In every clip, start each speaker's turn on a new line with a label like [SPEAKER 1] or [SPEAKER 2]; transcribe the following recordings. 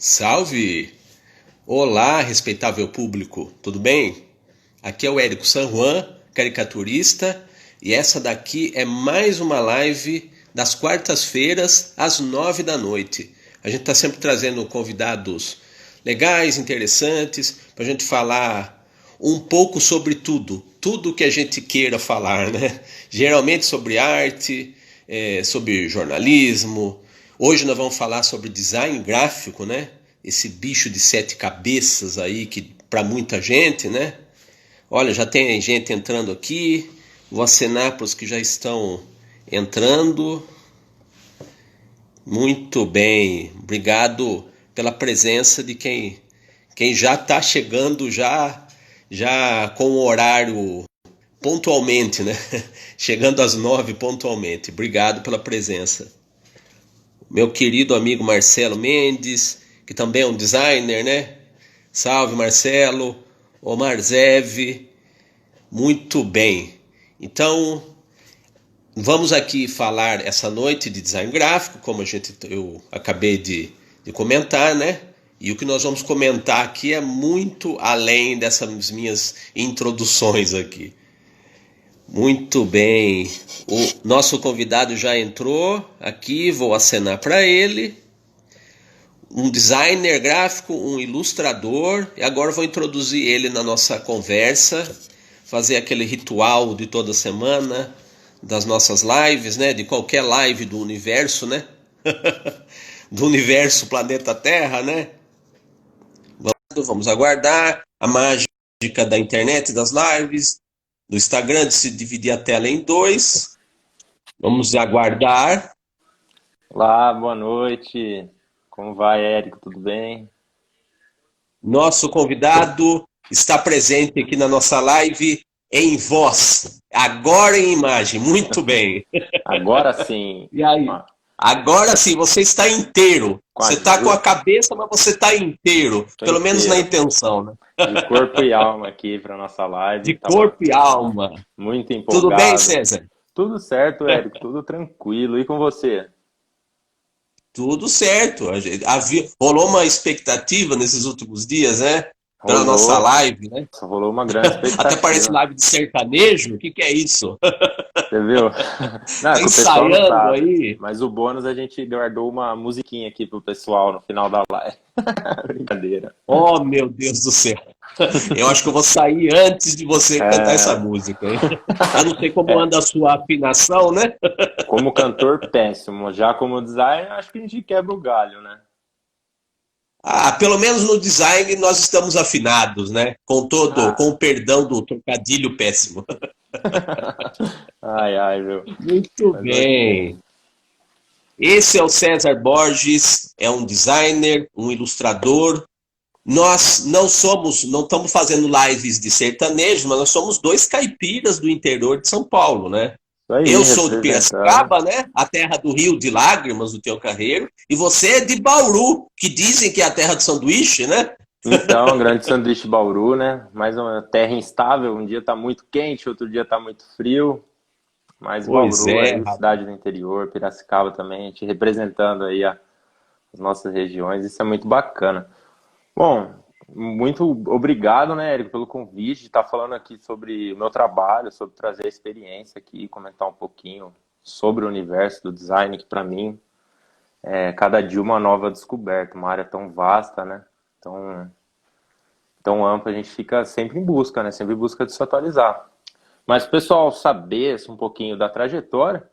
[SPEAKER 1] Salve! Olá, respeitável público, tudo bem? Aqui é o Érico San Juan, caricaturista, e essa daqui é mais uma live das quartas-feiras às 9 da noite. A gente está sempre trazendo convidados legais, interessantes, para a gente falar um pouco sobre tudo que a gente queira falar, né? Geralmente sobre arte, sobre jornalismo. Hoje nós vamos falar sobre design gráfico, né? Esse bicho de sete cabeças aí que para muita gente, né? Olha, já tem gente entrando aqui. Vou acenar para os que já estão entrando. Muito bem. Obrigado pela presença de quem já está chegando já com o horário pontualmente, né? Chegando às 9 pontualmente. Obrigado pela presença. Meu querido amigo Marcelo Mendes, que também é um designer, né? Salve, Marcelo. Omar Zev. Muito bem. Então, vamos aqui falar essa noite de design gráfico, como eu acabei de comentar, né? E o que nós vamos comentar aqui é muito além dessas minhas introduções aqui. Muito bem, o nosso convidado já entrou aqui, vou acenar para ele. Um designer gráfico, um ilustrador, e agora vou introduzir ele na nossa conversa, fazer aquele ritual de toda semana, das nossas lives, né? De qualquer live do universo, né? Do universo planeta Terra, né? Vamos aguardar a mágica da internet, das lives, do Instagram, de se dividir a tela em dois. Vamos aguardar.
[SPEAKER 2] Olá, boa noite. Como vai, Érico? Tudo bem?
[SPEAKER 1] Nosso convidado está presente aqui na nossa live em voz, agora em imagem. Muito bem.
[SPEAKER 2] Agora sim.
[SPEAKER 1] E aí? Agora sim, você está inteiro. Você está com a cabeça, mas você está inteiro. Pelo menos na intenção, né?
[SPEAKER 2] De corpo e alma aqui para nossa live.
[SPEAKER 1] De corpo e alma.
[SPEAKER 2] Muito empolgado.
[SPEAKER 1] Tudo bem, César?
[SPEAKER 2] Tudo certo, Érico. Tudo tranquilo. E com você?
[SPEAKER 1] Tudo certo. Rolou uma expectativa nesses últimos dias, né? Pela nossa live, né?
[SPEAKER 2] Rolou uma grande expectativa.
[SPEAKER 1] Até parece live de sertanejo. O que é isso?
[SPEAKER 2] Você viu?
[SPEAKER 1] Não, ensaiando aí.
[SPEAKER 2] Mas o bônus a gente guardou uma musiquinha aqui pro pessoal no final da live. Brincadeira.
[SPEAKER 1] Oh, meu Deus do céu. Eu acho que eu vou sair antes de você cantar essa música, hein? Eu não sei como anda a sua afinação, né?
[SPEAKER 2] Como cantor, péssimo. Já como designer, acho que a gente quebra o galho, né?
[SPEAKER 1] Ah, pelo menos no design nós estamos afinados, né? Com o perdão do trocadilho péssimo.
[SPEAKER 2] Ai, meu.
[SPEAKER 1] Muito bem. Esse é o César Borges, é um designer, um ilustrador. Nós não estamos fazendo lives de sertanejo, mas nós somos dois caipiras do interior de São Paulo, né?
[SPEAKER 2] Aí,
[SPEAKER 1] eu sou de Piracicaba, né? A terra do Rio de Lágrimas, do Tião Carreiro. E você é de Bauru, que dizem que é a terra do sanduíche, né?
[SPEAKER 2] Então, grande sanduíche Bauru, né? Mais uma terra instável. Um dia tá muito quente, outro dia tá muito frio. Mas Bauru é cidade do interior, Piracicaba também, a gente representando aí as nossas regiões. Isso é muito bacana. Bom, muito obrigado, né, Érico, pelo convite de estar falando aqui sobre o meu trabalho, sobre trazer a experiência aqui, comentar um pouquinho sobre o universo do design, que para mim é cada dia uma nova descoberta, uma área tão vasta, né, tão ampla, a gente fica sempre em busca, né, sempre em busca de se atualizar. Mas, pessoal, saber um pouquinho da trajetória,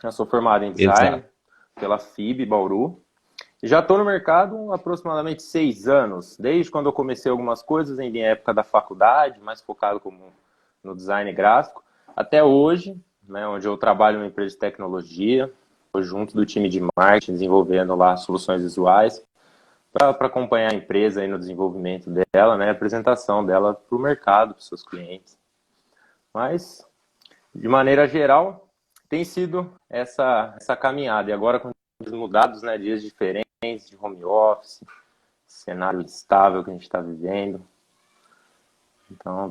[SPEAKER 2] eu sou formado em design pela FIB Bauru. Já estou no mercado há aproximadamente 6 anos, desde quando eu comecei algumas coisas em minha época da faculdade, mais focado no design gráfico, até hoje, né, onde eu trabalho numa empresa de tecnologia, junto do time de marketing, desenvolvendo lá soluções visuais, para acompanhar a empresa aí no desenvolvimento dela, né, a apresentação dela para o mercado, para os seus clientes. Mas, de maneira geral, tem sido essa caminhada. E agora, com os mudados, né, dias diferentes, de home office, cenário instável que a gente está vivendo. Então,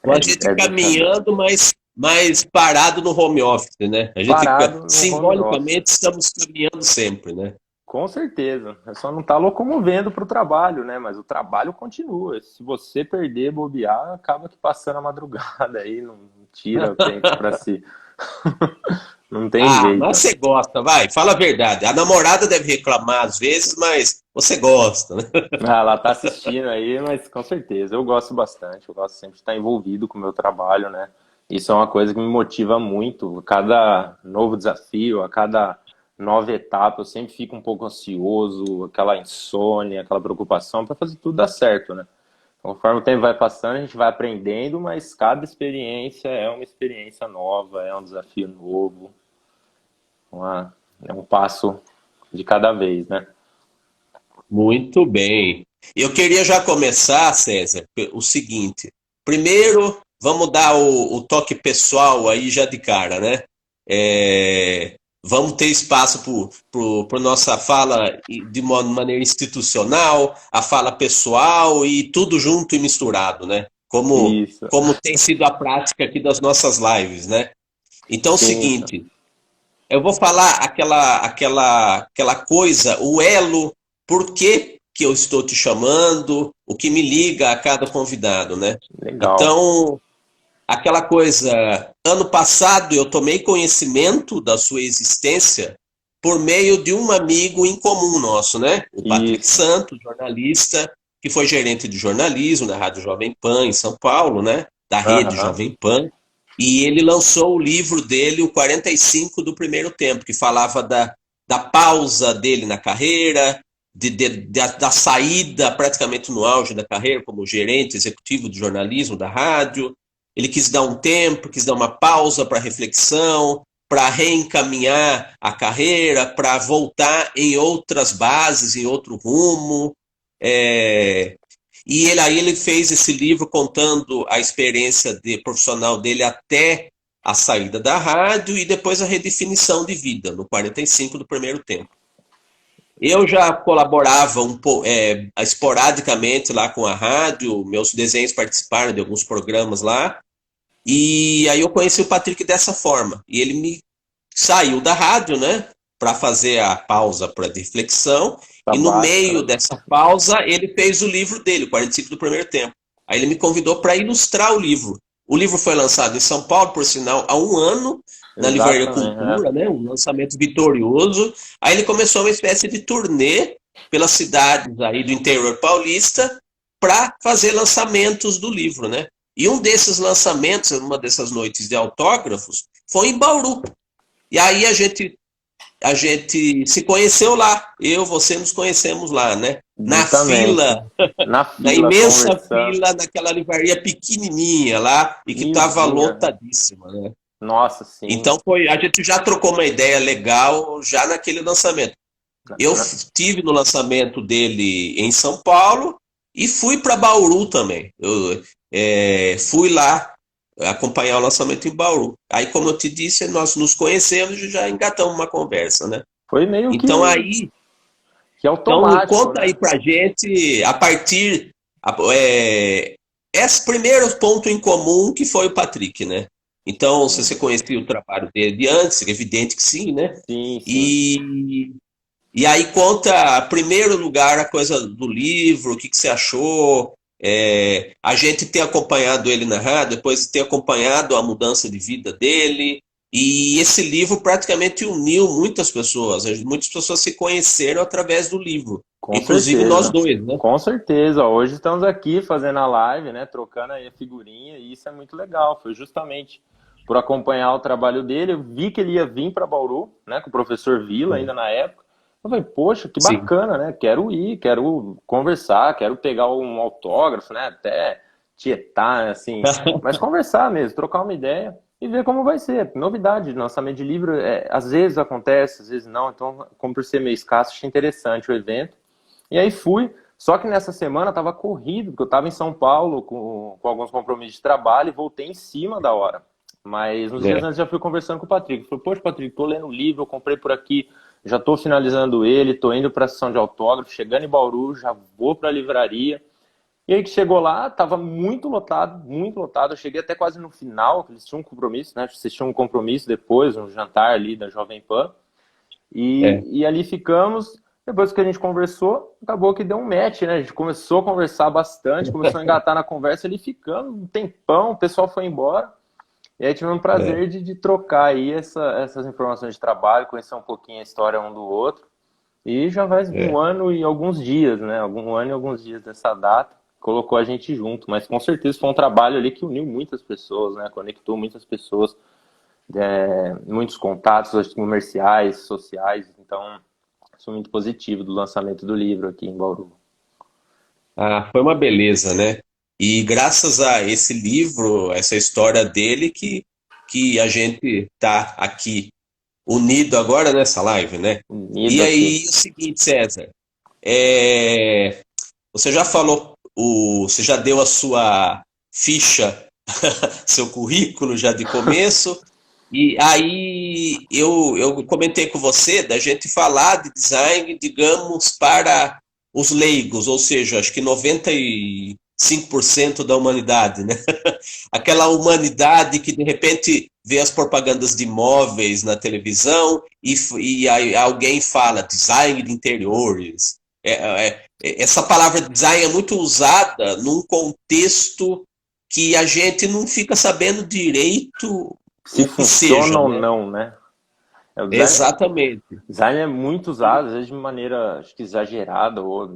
[SPEAKER 1] a gente caminhando, mas parado no home office, né? A gente simbolicamente estamos caminhando sempre, né?
[SPEAKER 2] Com certeza. É só não tá locomovendo para o trabalho, né? Mas o trabalho continua. Se você perder, bobear, acaba que passando a madrugada aí, não tira o tempo para si. Não tem
[SPEAKER 1] Ah,
[SPEAKER 2] jeito.
[SPEAKER 1] mas você gosta, vai, fala a verdade. A namorada deve reclamar às vezes, mas você gosta, né?
[SPEAKER 2] Ah, ela tá assistindo aí, mas com certeza. Eu gosto bastante. Eu gosto sempre de estar envolvido com o meu trabalho, né? Isso é uma coisa que me motiva muito. A cada novo desafio, a cada nova etapa, eu sempre fico um pouco ansioso, aquela insônia, aquela preocupação para fazer tudo dar certo, né? Conforme o tempo vai passando, a gente vai aprendendo, mas cada experiência é uma experiência nova, é um desafio novo, é um passo de cada vez, né?
[SPEAKER 1] Muito bem. Eu queria já começar, César, o seguinte. Primeiro, vamos dar o toque pessoal aí já de cara, né? Vamos ter espaço para nossa fala de uma maneira institucional, a fala pessoal e tudo junto e misturado, né?
[SPEAKER 2] Isso.
[SPEAKER 1] Como tem sido a prática aqui das nossas lives, né? Então, é o
[SPEAKER 2] Sim,
[SPEAKER 1] seguinte, eu vou falar aquela coisa, o elo, por que eu estou te chamando, o que me liga a cada convidado, né?
[SPEAKER 2] legal.
[SPEAKER 1] Então, aquela coisa, ano passado eu tomei conhecimento da sua existência por meio de um amigo em comum nosso, né? O Patrick
[SPEAKER 2] Isso.
[SPEAKER 1] Santos, jornalista, que foi gerente de jornalismo da Rádio Jovem Pan em São Paulo, né? Da rede
[SPEAKER 2] Aham.
[SPEAKER 1] Jovem Pan. E ele lançou o livro dele, o 45 do primeiro tempo, que falava da pausa dele na carreira, da saída praticamente no auge da carreira, como gerente executivo de jornalismo da rádio. Ele quis dar um tempo, quis dar uma pausa para reflexão, para reencaminhar a carreira, para voltar em outras bases, em outro rumo. É, e ele fez esse livro contando a experiência profissional dele até a saída da rádio e depois a redefinição de vida, no 45 do primeiro tempo. Eu já colaborava esporadicamente lá com a rádio, meus desenhos participaram de alguns programas lá, e aí eu conheci o Patrick dessa forma. E ele me saiu da rádio, né, para fazer a pausa para reflexão. E no
[SPEAKER 2] Sabática,
[SPEAKER 1] meio
[SPEAKER 2] né?
[SPEAKER 1] dessa pausa, ele fez o livro dele, o 45 do primeiro tempo. Aí ele me convidou para ilustrar o livro. O livro foi lançado em São Paulo, por sinal, há um ano, na Livraria
[SPEAKER 2] Exatamente,
[SPEAKER 1] Cultura, né, um lançamento vitorioso. Aí ele começou uma espécie de turnê pelas cidades aí do interior paulista para fazer lançamentos do livro, né? E um desses lançamentos, uma dessas noites de autógrafos, foi em Bauru. E aí a gente se conheceu lá. Eu, você nos conhecemos lá, né? Na
[SPEAKER 2] justamente.
[SPEAKER 1] fila,
[SPEAKER 2] Na
[SPEAKER 1] na
[SPEAKER 2] fila,
[SPEAKER 1] imensa
[SPEAKER 2] conversando.
[SPEAKER 1] fila daquela livraria pequenininha lá e que estava
[SPEAKER 2] Miozinho.
[SPEAKER 1] lotadíssima, né?
[SPEAKER 2] Nossa, sim.
[SPEAKER 1] Então a gente já trocou uma ideia legal já naquele lançamento. Eu
[SPEAKER 2] Na-
[SPEAKER 1] tive no lançamento dele em São Paulo e fui para Bauru também. Eu fui lá acompanhar o lançamento em Bauru. Aí, como eu te disse, nós nos conhecemos e já engatamos uma conversa, né?
[SPEAKER 2] Foi meio
[SPEAKER 1] Então aí,
[SPEAKER 2] que
[SPEAKER 1] então
[SPEAKER 2] automático,
[SPEAKER 1] conta aí
[SPEAKER 2] né?
[SPEAKER 1] pra gente a partir esse primeiro ponto em comum que foi o Patrick, né? Então, se
[SPEAKER 2] Sim,
[SPEAKER 1] você conhecia o trabalho dele de antes, é evidente que sim, né?
[SPEAKER 2] sim. Sim.
[SPEAKER 1] E aí conta, em primeiro lugar, a coisa do livro, o que você achou, a gente ter acompanhado ele na rádio, depois ter acompanhado a mudança de vida dele, e esse livro praticamente uniu muitas pessoas. Muitas pessoas se conheceram através do livro,
[SPEAKER 2] Com
[SPEAKER 1] inclusive nós
[SPEAKER 2] certeza.
[SPEAKER 1] dois, né?
[SPEAKER 2] Com certeza. Hoje estamos aqui fazendo a live, né? Trocando aí a figurinha, e isso é muito legal. Foi justamente por acompanhar o trabalho dele. Eu vi que ele ia vir para Bauru, né? Com o professor Vila, ainda na época. Eu falei, poxa, que
[SPEAKER 1] Sim.
[SPEAKER 2] bacana, né? Quero ir, quero conversar, quero pegar um autógrafo, né? Até tietar, assim. Mas conversar mesmo, trocar uma ideia e ver como vai ser. Novidade de lançamento de livro, às vezes acontece, às vezes não. Então, como por ser meio escasso, achei interessante o evento. E aí fui, só que nessa semana estava corrido, porque eu estava em São Paulo com alguns compromissos de trabalho e voltei em cima da hora. Mas nos dias
[SPEAKER 1] É.
[SPEAKER 2] antes já fui conversando com o Patrick. Falei, poxa, Patrick, tô lendo o livro, eu comprei por aqui, já tô finalizando ele, tô indo para a sessão de autógrafo, chegando em Bauru, já vou para a livraria. E aí que chegou lá, tava muito lotado, muito lotado. Eu cheguei até quase no final, eles tinham um compromisso, né? Vocês tinham um compromisso depois, um jantar ali da Jovem Pan.
[SPEAKER 1] É.
[SPEAKER 2] E ali ficamos. Depois que a gente conversou, acabou que deu um match, né? A gente começou a conversar bastante, começou a engatar na conversa, ele ficando um tempão, o pessoal foi embora. E aí tivemos o
[SPEAKER 1] É,
[SPEAKER 2] prazer de trocar aí essas informações de trabalho, conhecer um pouquinho a história um do outro. E já vai um
[SPEAKER 1] é.
[SPEAKER 2] ano e alguns dias, né? Um ano e alguns dias dessa data, colocou a gente junto. Mas com certeza foi um trabalho ali que uniu muitas pessoas, né? Conectou muitas pessoas, muitos contatos comerciais, sociais. Então, sou muito positivo do lançamento do livro aqui em Bauru.
[SPEAKER 1] Ah, foi uma beleza, né? E graças a esse livro, essa história dele, que a gente tá aqui unido agora nessa live, né?
[SPEAKER 2] Unido
[SPEAKER 1] E
[SPEAKER 2] aqui.
[SPEAKER 1] aí, o seguinte, César, é, você já falou, você já deu a sua ficha, seu currículo já de começo, e aí eu comentei com você da gente falar de design, digamos, para os leigos, ou seja, acho que 95% da humanidade, né? Aquela humanidade que de repente vê as propagandas de imóveis na televisão e aí alguém fala design de interiores. Essa palavra design é muito usada num contexto que a gente não fica sabendo direito
[SPEAKER 2] Se
[SPEAKER 1] o que
[SPEAKER 2] funciona
[SPEAKER 1] seja,
[SPEAKER 2] ou
[SPEAKER 1] né?
[SPEAKER 2] não, né? O
[SPEAKER 1] Exatamente.
[SPEAKER 2] design é muito usado, às vezes de maneira, acho que exagerada, ou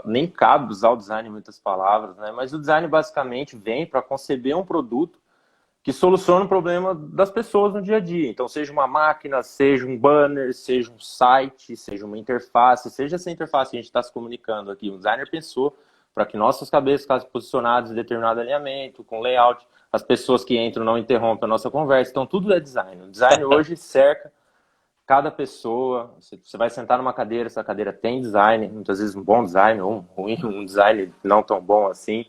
[SPEAKER 2] nem cabe usar o design em muitas palavras, né? Mas o design basicamente vem para conceber um produto que soluciona o problema das pessoas no dia a dia. Então, seja uma máquina, seja um banner, seja um site, seja uma interface, seja essa interface que a gente está se comunicando aqui. O designer pensou para que nossas cabeças ficassem posicionadas em determinado alinhamento, com layout, as pessoas que entram não interrompem a nossa conversa. Então, tudo é design. O design hoje cerca cada pessoa. Você vai sentar numa cadeira, essa cadeira tem design, muitas vezes um bom design ou um ruim, um design não tão bom assim.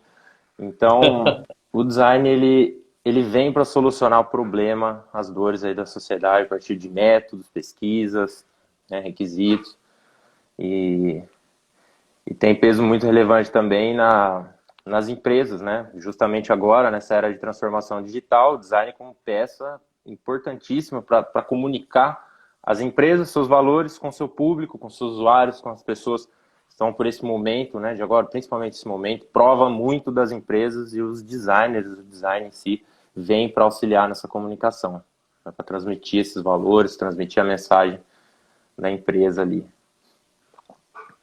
[SPEAKER 2] Então, o design ele vem para solucionar o problema, as dores aí da sociedade a partir de métodos, pesquisas, né, requisitos e, e tem peso muito relevante também nas empresas, né? Justamente agora nessa era de transformação digital, o design como peça importantíssima para comunicar as empresas, seus valores com seu público, com seus usuários, com as pessoas estão por esse momento, né, de agora, principalmente esse momento, prova muito das empresas e os designers, o design em si, vem para auxiliar nessa comunicação, para transmitir esses valores, transmitir a mensagem da empresa ali.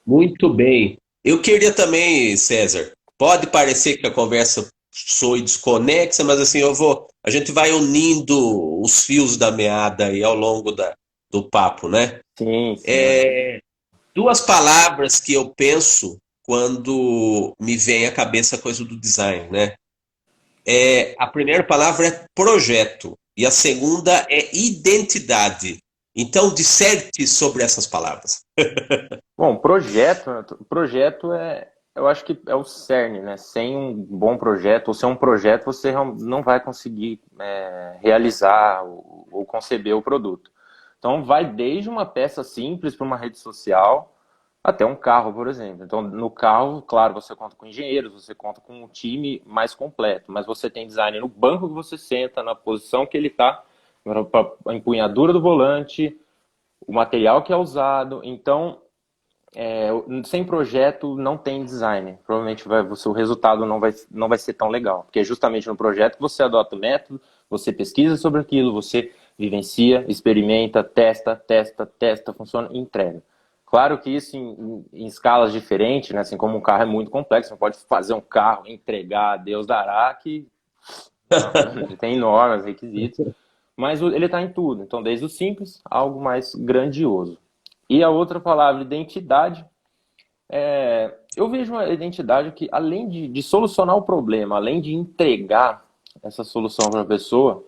[SPEAKER 1] Muito bem. Eu queria também, César, pode parecer que a conversa soe desconexa, mas assim, a gente vai unindo os fios da meada aí ao longo do papo, né?
[SPEAKER 2] Sim, sim.
[SPEAKER 1] Duas palavras que eu penso quando me vem à cabeça a coisa do design, né? A primeira palavra é projeto e a segunda é identidade. Então, disserte sobre essas palavras.
[SPEAKER 2] Bom, projeto eu acho que é o cerne, né? Sem um bom projeto, ou sem um projeto, você não vai conseguir realizar ou conceber o produto. Então, vai desde uma peça simples para uma rede social até um carro, por exemplo. Então, no carro, claro, você conta com engenheiros, você conta com um time mais completo, mas você tem design no banco que você senta, na posição que ele está, a empunhadura do volante, o material que é usado. Então, sem projeto não tem design. Provavelmente o resultado não vai ser tão legal. Porque é justamente no projeto que você adota o método, você pesquisa sobre aquilo, você vivencia, experimenta, testa, funciona e entrega. Claro que isso em escalas diferentes, né? Assim como um carro é muito complexo, você não pode fazer um carro, entregar, Deus dará, que não, tem enormes requisitos. Mas ele está em tudo. Então, desde o simples, algo mais grandioso. E a outra palavra, identidade, eu vejo uma identidade que, além de solucionar o problema, além de entregar essa solução para a pessoa,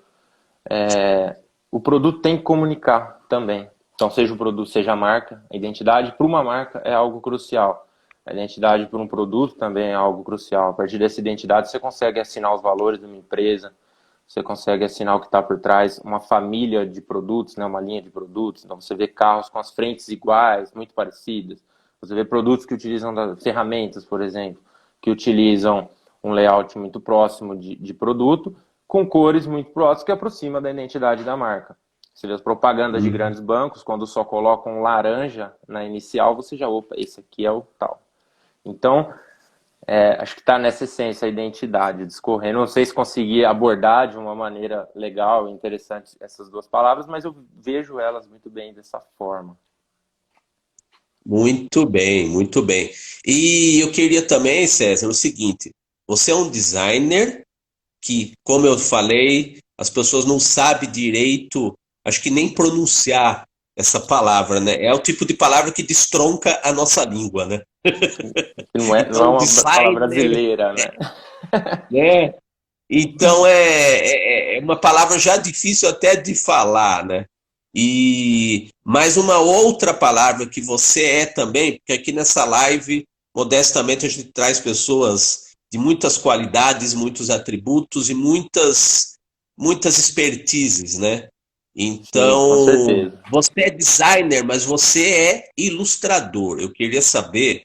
[SPEAKER 2] o produto tem que comunicar também. Então, seja o produto, seja a marca, a identidade para uma marca é algo crucial. A identidade para um produto também é algo crucial. A partir dessa identidade, você consegue assinar os valores de uma empresa, você consegue assinar o que está por trás, uma família de produtos, né, uma linha de produtos. Então, você vê carros com as frentes iguais, muito parecidas. Você vê produtos que utilizam ferramentas, por exemplo, que utilizam um layout muito próximo de produto, com cores muito próximas, que aproxima da identidade da marca. Você vê as propagandas de
[SPEAKER 1] Uhum.
[SPEAKER 2] grandes bancos, quando só colocam laranja na inicial, você já, opa, esse aqui é o tal. Então, acho que está nessa essência a identidade, discorrendo. Não sei se consegui abordar de uma maneira legal e interessante essas duas palavras, mas eu vejo elas muito bem dessa forma.
[SPEAKER 1] Muito bem, muito bem. E eu queria também, César, o seguinte: você é um designer que, como eu falei, as pessoas não sabem direito, acho que nem pronunciar essa palavra, né? É o tipo de palavra que destronca a nossa língua, né?
[SPEAKER 2] Não é
[SPEAKER 1] Então,
[SPEAKER 2] uma palavra
[SPEAKER 1] designer,
[SPEAKER 2] brasileira, né?
[SPEAKER 1] né? Então é uma palavra já difícil até de falar, né? E mais uma outra palavra que você é também, porque aqui nessa live, modestamente, a gente traz pessoas de muitas qualidades, muitos atributos e muitas expertises, né?
[SPEAKER 2] Sim, com
[SPEAKER 1] Então,
[SPEAKER 2] certeza.
[SPEAKER 1] você é designer, mas você é ilustrador. Eu queria saber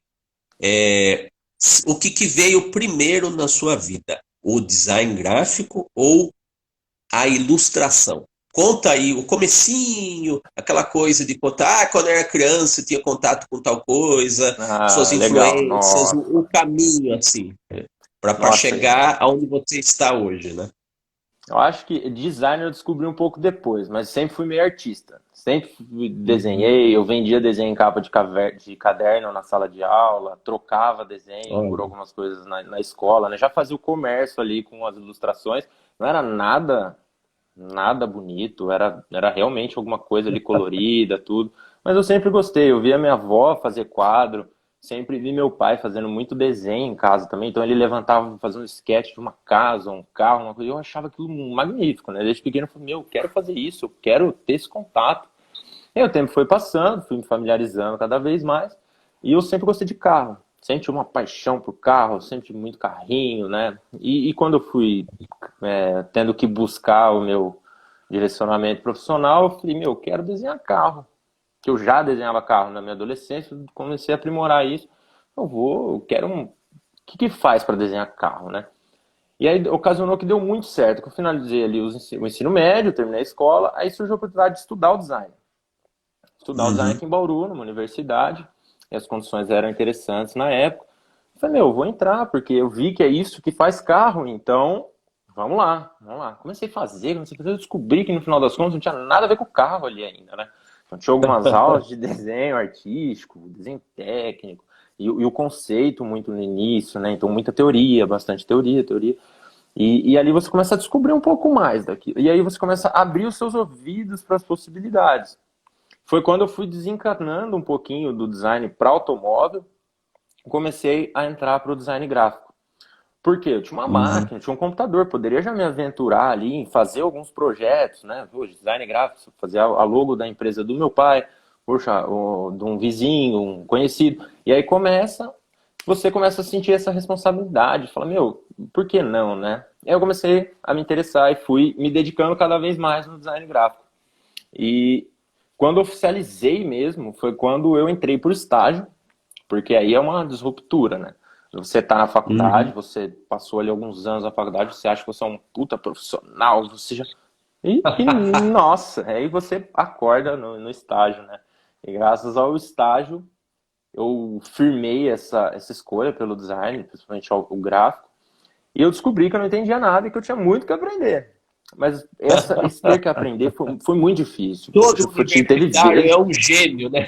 [SPEAKER 1] o que veio primeiro na sua vida, o design gráfico ou a ilustração? Conta aí o comecinho, aquela coisa de contar, quando era criança tinha contato com tal coisa, suas
[SPEAKER 2] Ah, legal.
[SPEAKER 1] influências, o
[SPEAKER 2] Nossa.
[SPEAKER 1] caminho assim, para
[SPEAKER 2] Nossa,
[SPEAKER 1] chegar aonde você está hoje, né?
[SPEAKER 2] eu acho que design eu descobri um pouco depois, mas sempre fui meio artista. Sempre
[SPEAKER 1] Uhum.
[SPEAKER 2] desenhei, eu vendia desenho em capa de caderno na sala de aula, trocava desenho por
[SPEAKER 1] Olha.
[SPEAKER 2] algumas coisas na escola, né? Já fazia o comércio ali com as ilustrações. Não era nada bonito, era realmente alguma coisa ali colorida, tudo. Mas eu sempre gostei, eu via minha avó fazer quadro, sempre vi meu pai fazendo muito desenho em casa também, então ele levantava, fazendo um sketch de uma casa, um carro, uma coisa, eu achava aquilo magnífico, né? Desde pequeno eu falei, meu, eu quero fazer isso, eu quero ter esse contato. E aí o tempo foi passando, fui me familiarizando cada vez mais, e eu sempre gostei de carro. Sempre tive uma paixão por carro, sempre tive muito carrinho, né? E quando eu fui tendo que buscar o meu direcionamento profissional, eu falei, meu, eu quero desenhar carro. Que eu já desenhava carro na minha adolescência, comecei a aprimorar isso. Eu quero um. O que faz para desenhar carro, né? E aí ocasionou que deu muito certo, que eu finalizei ali o ensino médio, terminei a escola, aí surgiu a oportunidade de estudar o design. Estudar o design
[SPEAKER 1] Uhum.
[SPEAKER 2] aqui em Bauru, numa universidade, e as condições eram interessantes na época. Eu falei, meu, eu vou entrar, porque eu vi que é isso que faz carro, então vamos lá, vamos lá. Comecei a fazer, eu descobri que no final das contas não tinha nada a ver com o carro ali ainda, né? Então tinha algumas aulas de desenho artístico, desenho técnico, e o conceito muito no início, né? Então muita teoria, bastante teoria, teoria. E ali você começa a descobrir um pouco mais daquilo. E aí você começa a abrir os seus ouvidos para as possibilidades. Foi quando eu fui desencanando um pouquinho do design para automóvel, comecei a entrar para o design gráfico. Por quê? Eu tinha uma
[SPEAKER 1] Uhum.
[SPEAKER 2] máquina, tinha um computador, poderia já me aventurar ali em fazer alguns projetos, né? Hoje, design gráfico, fazer a logo da empresa do meu pai, poxa, de um vizinho, um conhecido. E aí você começa a sentir essa responsabilidade, fala, meu, por que não, né? E aí eu comecei a me interessar e fui me dedicando cada vez mais no design gráfico. E quando oficializei mesmo, foi quando eu entrei por estágio, porque aí é uma disruptura, né? Você está na faculdade,
[SPEAKER 1] Uhum.
[SPEAKER 2] você passou ali alguns anos na faculdade, você acha que você é um puta profissional, você já. Nossa, aí você acorda no estágio, né? E graças ao estágio, eu firmei essa escolha pelo design, principalmente o gráfico, e eu descobri que eu não entendia nada e que eu tinha muito que aprender. Mas esse ter que aprender foi muito difícil. Poxa,
[SPEAKER 1] Todo
[SPEAKER 2] teve
[SPEAKER 1] universitário é
[SPEAKER 2] vezes.
[SPEAKER 1] um gênio, né?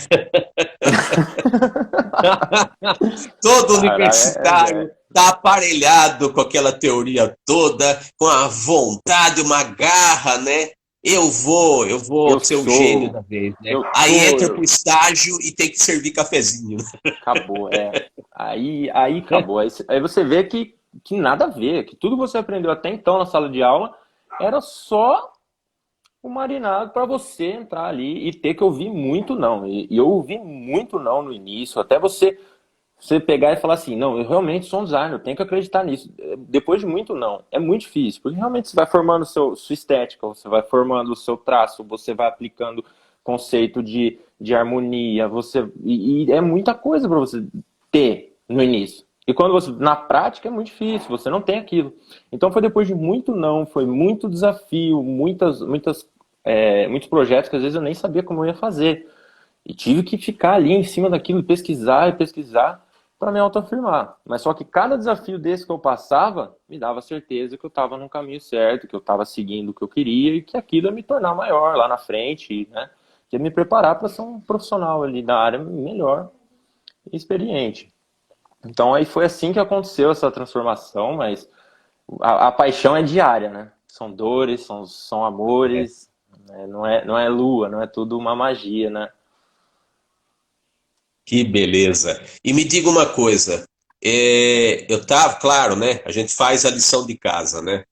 [SPEAKER 1] Todo
[SPEAKER 2] Cara,
[SPEAKER 1] universitário está aparelhado com aquela teoria toda, com a vontade, uma garra, né? Eu vou
[SPEAKER 2] eu
[SPEAKER 1] ser o gênio da
[SPEAKER 2] sou.
[SPEAKER 1] vez, né?
[SPEAKER 2] Eu
[SPEAKER 1] Aí
[SPEAKER 2] sou.
[SPEAKER 1] entra pro estágio e tem que servir cafezinho.
[SPEAKER 2] Acabou, é. Aí acabou. Aí você vê que nada a ver, que tudo que você aprendeu até então na sala de aula era só o marinado para você entrar ali e ter que ouvir muito não. E eu ouvi muito não no início, até você pegar e falar assim, não, eu realmente sou um designer, eu tenho que acreditar nisso. Depois de muito não, é muito difícil, porque realmente você vai formando sua estética, você vai formando o seu traço, você vai aplicando conceito de harmonia, e é muita coisa para você ter no início. E quando você, na prática, é muito difícil, você não tem aquilo. Então foi depois de muito não, foi muito desafio, muitas muitos projetos que às vezes eu nem sabia como eu ia fazer. E tive que ficar ali em cima daquilo, pesquisar e pesquisar para me autoafirmar. Mas só que cada desafio desse que eu passava me dava certeza que eu estava no caminho certo, que eu estava seguindo o que eu queria e que aquilo ia me tornar maior lá na frente, né? Que ia me preparar para ser um profissional ali da área melhor e experiente. Então aí foi assim que aconteceu essa transformação, mas a paixão é diária, né? São dores, são amores, né? Não é lua, não é tudo uma magia, né?
[SPEAKER 1] Que beleza. E me diga uma coisa, eu tava, claro, né? A gente faz a lição de casa, né?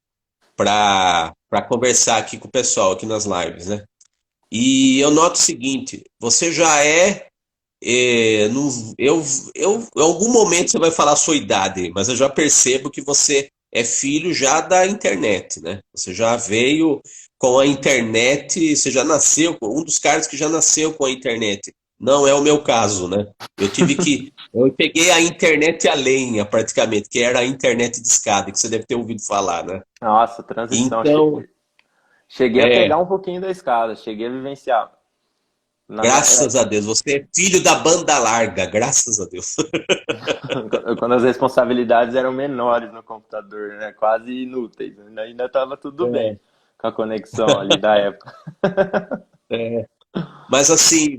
[SPEAKER 1] Para conversar aqui com o pessoal aqui nas lives, né? E eu noto o seguinte, você já em algum momento você vai falar a sua idade, mas eu já percebo que você é filho já da internet, né? Você já veio com a internet, você já nasceu, um dos caras que já nasceu com a internet. Não é o meu caso, né? Eu peguei a internet a lenha, praticamente, que era a internet de escada, que você deve ter ouvido falar, né?
[SPEAKER 2] Nossa, transição.
[SPEAKER 1] Então,
[SPEAKER 2] Cheguei a pegar
[SPEAKER 1] é,
[SPEAKER 2] um pouquinho da escada, cheguei a vivenciar. Na minha,
[SPEAKER 1] graças a Deus, você é filho da banda larga, graças a Deus.
[SPEAKER 2] quando as responsabilidades eram menores no computador, né? Quase inúteis. Ainda estava tudo bem com a conexão ali da época.
[SPEAKER 1] Mas assim,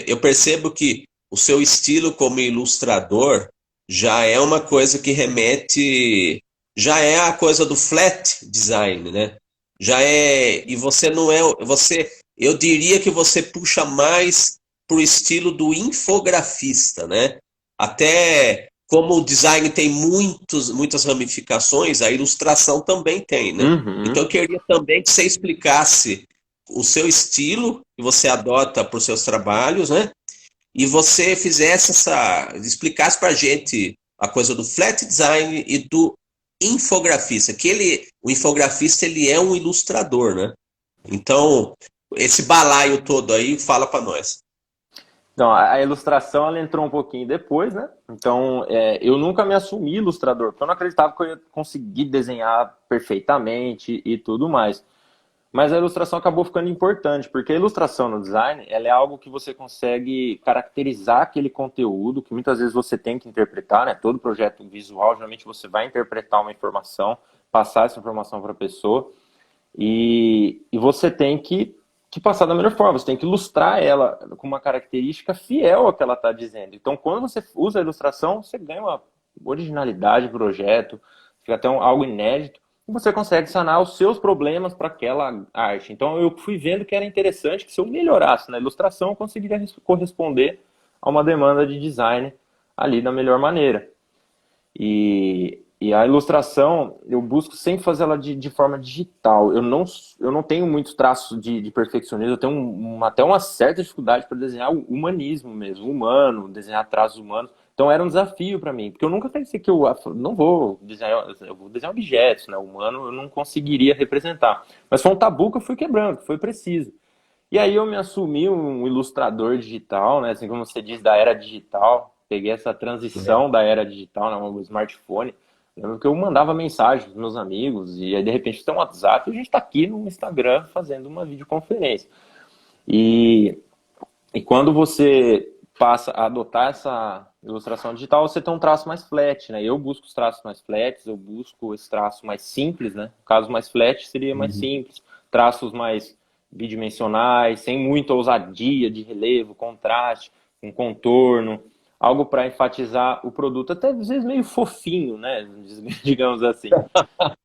[SPEAKER 1] eu percebo que o seu estilo como ilustrador já é uma coisa que remete, já é a coisa do flat design, né? E você não é, eu diria que você puxa mais pro estilo do infografista, né? Até como o design tem muitas ramificações, a ilustração também tem, né? Então
[SPEAKER 2] Uhum.
[SPEAKER 1] eu queria também que você explicasse o seu estilo que você adota para os seus trabalhos, né? E você explicasse para a gente a coisa do flat design e do infografista, o infografista ele é um ilustrador, né? Então, esse balaio todo aí, fala para nós.
[SPEAKER 2] Então, a ilustração ela entrou um pouquinho depois, né? Então, eu nunca me assumi ilustrador, porque eu não acreditava que eu ia conseguir desenhar perfeitamente e tudo mais. Mas a ilustração acabou ficando importante, porque a ilustração no design, ela é algo que você consegue caracterizar aquele conteúdo, que muitas vezes você tem que interpretar, né? Todo projeto visual, geralmente você vai interpretar uma informação, passar essa informação para a pessoa, e você tem que passar da melhor forma, você tem que ilustrar ela com uma característica fiel ao que ela está dizendo. Então, quando você usa a ilustração, você ganha uma originalidade do projeto, fica até algo inédito, e você consegue sanar os seus problemas para aquela arte. Então, eu fui vendo que era interessante que se eu melhorasse na ilustração, eu conseguiria corresponder a uma demanda de design ali da melhor maneira. E a ilustração, eu busco sempre fazer ela de forma digital. Eu não tenho muitos traços de perfeccionismo, eu tenho até uma certa dificuldade para desenhar o humanismo mesmo, humano, desenhar traços humanos. Então era um desafio para mim, porque eu nunca pensei que eu não vou desenhar, eu vou desenhar objetos, né? O humano eu não conseguiria representar. Mas foi um tabu que eu fui quebrando, que foi preciso. E aí eu me assumi um ilustrador digital, né? Assim como você diz, da era digital. Peguei essa transição da era digital, né? O smartphone. Lembro que eu mandava mensagem para meus amigos e aí de repente tem um WhatsApp e a gente está aqui no Instagram fazendo uma videoconferência. E, e quando você passa a adotar essa ilustração digital, você tem um traço mais flat, né? Eu busco os traços mais flats, eu busco esse traço mais simples, né? O caso mais flat seria mais
[SPEAKER 1] Uhum.
[SPEAKER 2] simples, traços mais bidimensionais, sem muita ousadia de relevo, contraste, um contorno, algo para enfatizar o produto, até às vezes meio fofinho, né? Digamos assim.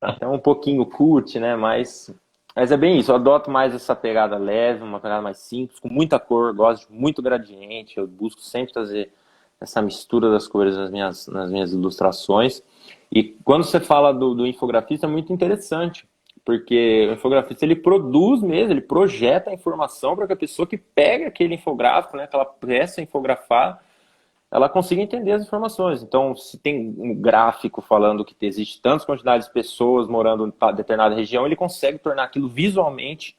[SPEAKER 2] Até um pouquinho cult, né? Mas é bem isso, eu adoto mais essa pegada leve, uma pegada mais simples, com muita cor, gosto de muito gradiente, eu busco sempre trazer essa mistura das cores nas minhas ilustrações. E quando você fala do infografista, é muito interessante, porque o infografista ele produz mesmo, ele projeta a informação para que a pessoa que pega aquele infográfico, né, aquela peça infografada, ela consiga entender as informações. Então, se tem um gráfico falando que existe tantas quantidades de pessoas morando em determinada região, ele consegue tornar aquilo visualmente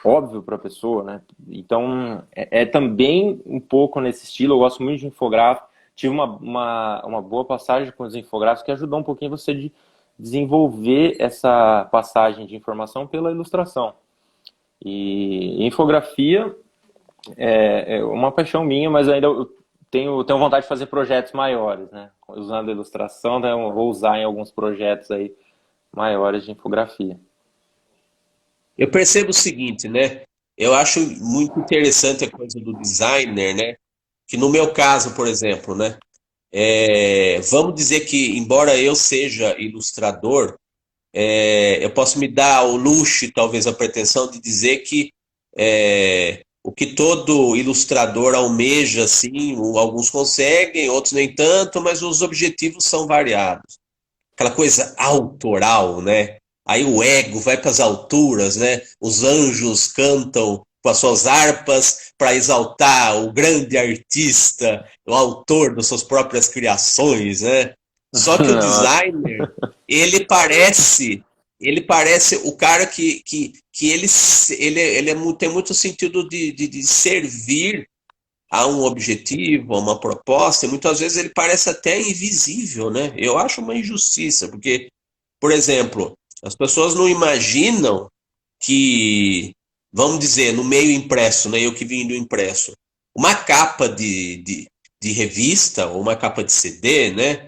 [SPEAKER 2] óbvio para a pessoa, né? Então, é também um pouco nesse estilo. Eu gosto muito de infográfico. Tive uma boa passagem com os infográficos que ajudou um pouquinho você de desenvolver essa passagem de informação pela ilustração. E infografia é uma paixão minha, mas ainda eu tenho vontade de fazer projetos maiores, né? Usando a ilustração, né, eu vou usar em alguns projetos aí maiores de infografia.
[SPEAKER 1] Eu percebo o seguinte, né? Eu acho muito interessante a coisa do designer, né? Que no meu caso, por exemplo, né? Vamos dizer que, embora eu seja ilustrador, eu posso me dar o luxo, e talvez a pretensão de dizer que o que todo ilustrador almeja, assim, alguns conseguem, outros nem tanto, mas os objetivos são variados. Aquela coisa autoral, né? Aí o ego vai para as alturas, né? Os anjos cantam com as suas harpas para exaltar o grande artista, o autor das suas próprias criações, né? Só que o
[SPEAKER 2] Nossa.
[SPEAKER 1] designer, ele parece o cara que tem muito sentido de servir a um objetivo, a uma proposta, e muitas vezes ele parece até invisível, né? Eu acho uma injustiça, porque, por exemplo, as pessoas não imaginam que, vamos dizer, no meio impresso, né? Eu que vim do impresso, uma capa de revista ou uma capa de CD, né?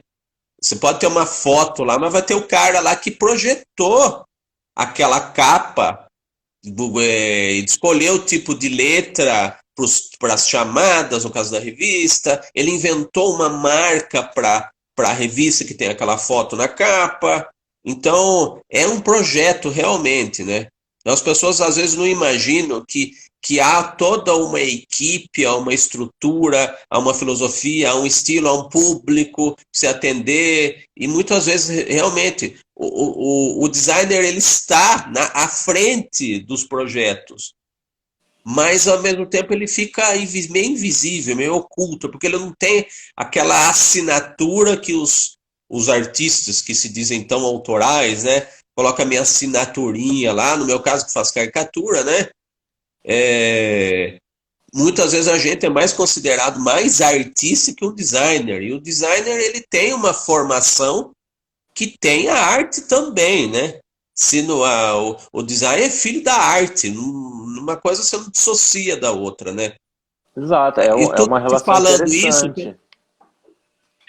[SPEAKER 1] Você pode ter uma foto lá, mas vai ter o cara lá que projetou aquela capa, escolheu o tipo de letra para as chamadas, no caso da revista, ele inventou uma marca para a revista que tem aquela foto na capa. Então, é um projeto realmente, né? As pessoas às vezes não imaginam que há toda uma equipe, há uma estrutura, há uma filosofia, há um estilo, há um público se atender, e muitas vezes realmente o designer ele está à frente dos projetos, mas ao mesmo tempo ele fica meio invisível, meio oculto, porque ele não tem aquela assinatura que os artistas que se dizem tão autorais, né? Coloca a minha assinaturinha lá, no meu caso que faço caricatura, né? É, muitas vezes a gente é mais considerado mais artista que um designer, e o designer ele tem uma formação que tem a arte também, né? Se no, o design é filho da arte, numa coisa você não dissocia da outra, né?
[SPEAKER 2] Exato,
[SPEAKER 1] E
[SPEAKER 2] é
[SPEAKER 1] tô
[SPEAKER 2] uma
[SPEAKER 1] te
[SPEAKER 2] relação
[SPEAKER 1] falando isso,
[SPEAKER 2] interessante.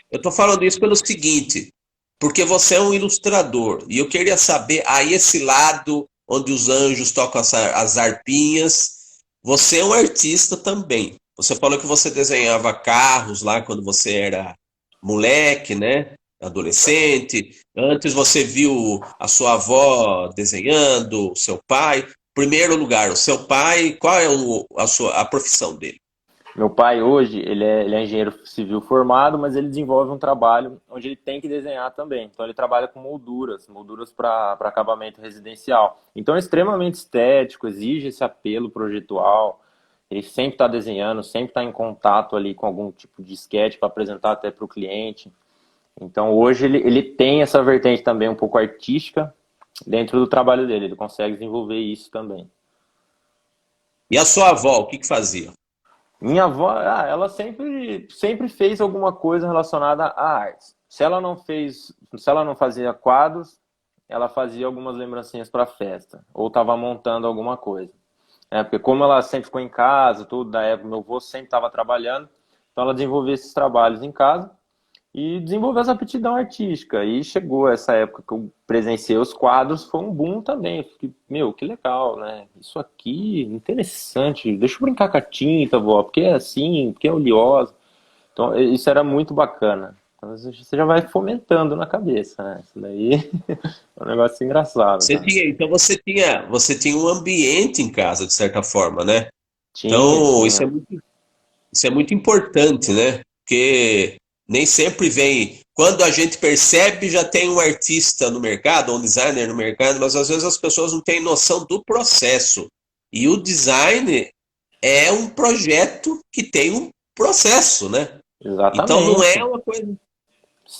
[SPEAKER 1] eu tô falando isso pelo seguinte, porque você é um ilustrador, e eu queria saber, aí esse lado onde os anjos tocam as harpinhas, você é um artista também. Você falou que você desenhava carros lá quando você era moleque, né? Adolescente. Antes você viu a sua avó desenhando, o seu pai. Primeiro lugar, o seu pai, qual é a profissão dele?
[SPEAKER 2] Meu pai hoje, ele é engenheiro civil formado, mas ele desenvolve um trabalho onde ele tem que desenhar também. Então ele trabalha com molduras para acabamento residencial. Então é extremamente estético, exige esse apelo projetual. Ele sempre está desenhando, sempre está em contato ali com algum tipo de sketch para apresentar até para o cliente. Então hoje ele tem essa vertente também um pouco artística dentro do trabalho dele. Ele consegue desenvolver isso também.
[SPEAKER 1] E a sua avó, o que fazia?
[SPEAKER 2] Minha avó, ela sempre fez alguma coisa relacionada à arte. Se ela não fazia quadros, ela fazia algumas lembrancinhas para festa, ou estava montando alguma coisa. Porque como ela sempre ficou em casa, tudo da época, meu avô sempre estava trabalhando, então ela desenvolvia esses trabalhos em casa e desenvolveu essa aptidão artística. E chegou essa época que eu presenciei os quadros, foi um boom também. Eu fiquei, meu, que legal, né? Isso aqui, interessante. Deixa eu brincar com a tinta, vó, porque é assim, porque é oleosa. Então, isso era muito bacana. Então, você já vai fomentando na cabeça, né? Isso daí é um negócio engraçado,
[SPEAKER 1] Você
[SPEAKER 2] cara.
[SPEAKER 1] tinha, então você tinha um ambiente em casa, de certa forma, né?
[SPEAKER 2] Tinha,
[SPEAKER 1] Então, isso é
[SPEAKER 2] tinha.
[SPEAKER 1] muito, isso é muito importante, né? Porque nem sempre vem. Quando a gente percebe, já tem um artista no mercado, um designer no mercado, mas às vezes as pessoas não têm noção do processo. E o design é um projeto que tem um processo, né? Então não é
[SPEAKER 2] Exatamente.
[SPEAKER 1] uma coisa.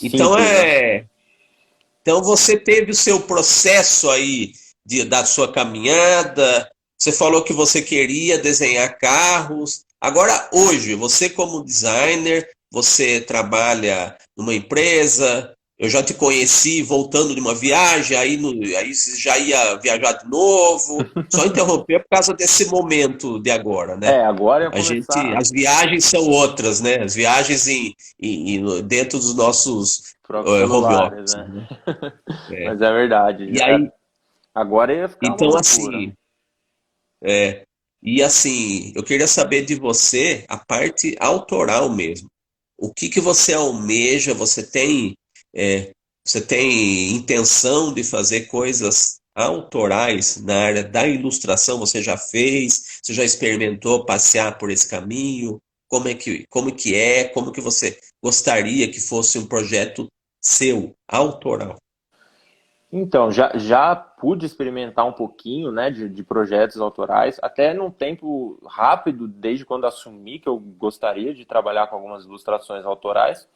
[SPEAKER 1] Então
[SPEAKER 2] Simples, né?
[SPEAKER 1] é. Então você teve o seu processo aí da sua caminhada. Você falou que você queria desenhar carros. Agora, hoje, você como designer, você trabalha numa empresa, eu já te conheci voltando de uma viagem, aí você já ia viajar de novo. Só interromper por causa desse momento de agora, né?
[SPEAKER 2] Agora eu ia
[SPEAKER 1] As
[SPEAKER 2] começar
[SPEAKER 1] viagens são outras, né? As viagens dentro dos nossos
[SPEAKER 2] próprios
[SPEAKER 1] home
[SPEAKER 2] celulares,
[SPEAKER 1] office,
[SPEAKER 2] né?
[SPEAKER 1] né? É.
[SPEAKER 2] Mas é verdade.
[SPEAKER 1] E aí,
[SPEAKER 2] Agora ia ficar uma
[SPEAKER 1] então
[SPEAKER 2] loucura.
[SPEAKER 1] assim, e assim, eu queria saber de você a parte autoral mesmo. O que que você almeja? É, você tem intenção de fazer coisas autorais na área da ilustração? Você já fez? Você já experimentou passear por esse caminho? Como que você gostaria que fosse um projeto seu, autoral?
[SPEAKER 2] Então, já pude experimentar um pouquinho, né, de projetos autorais, até num tempo rápido, desde quando assumi que eu gostaria de trabalhar com algumas ilustrações autorais,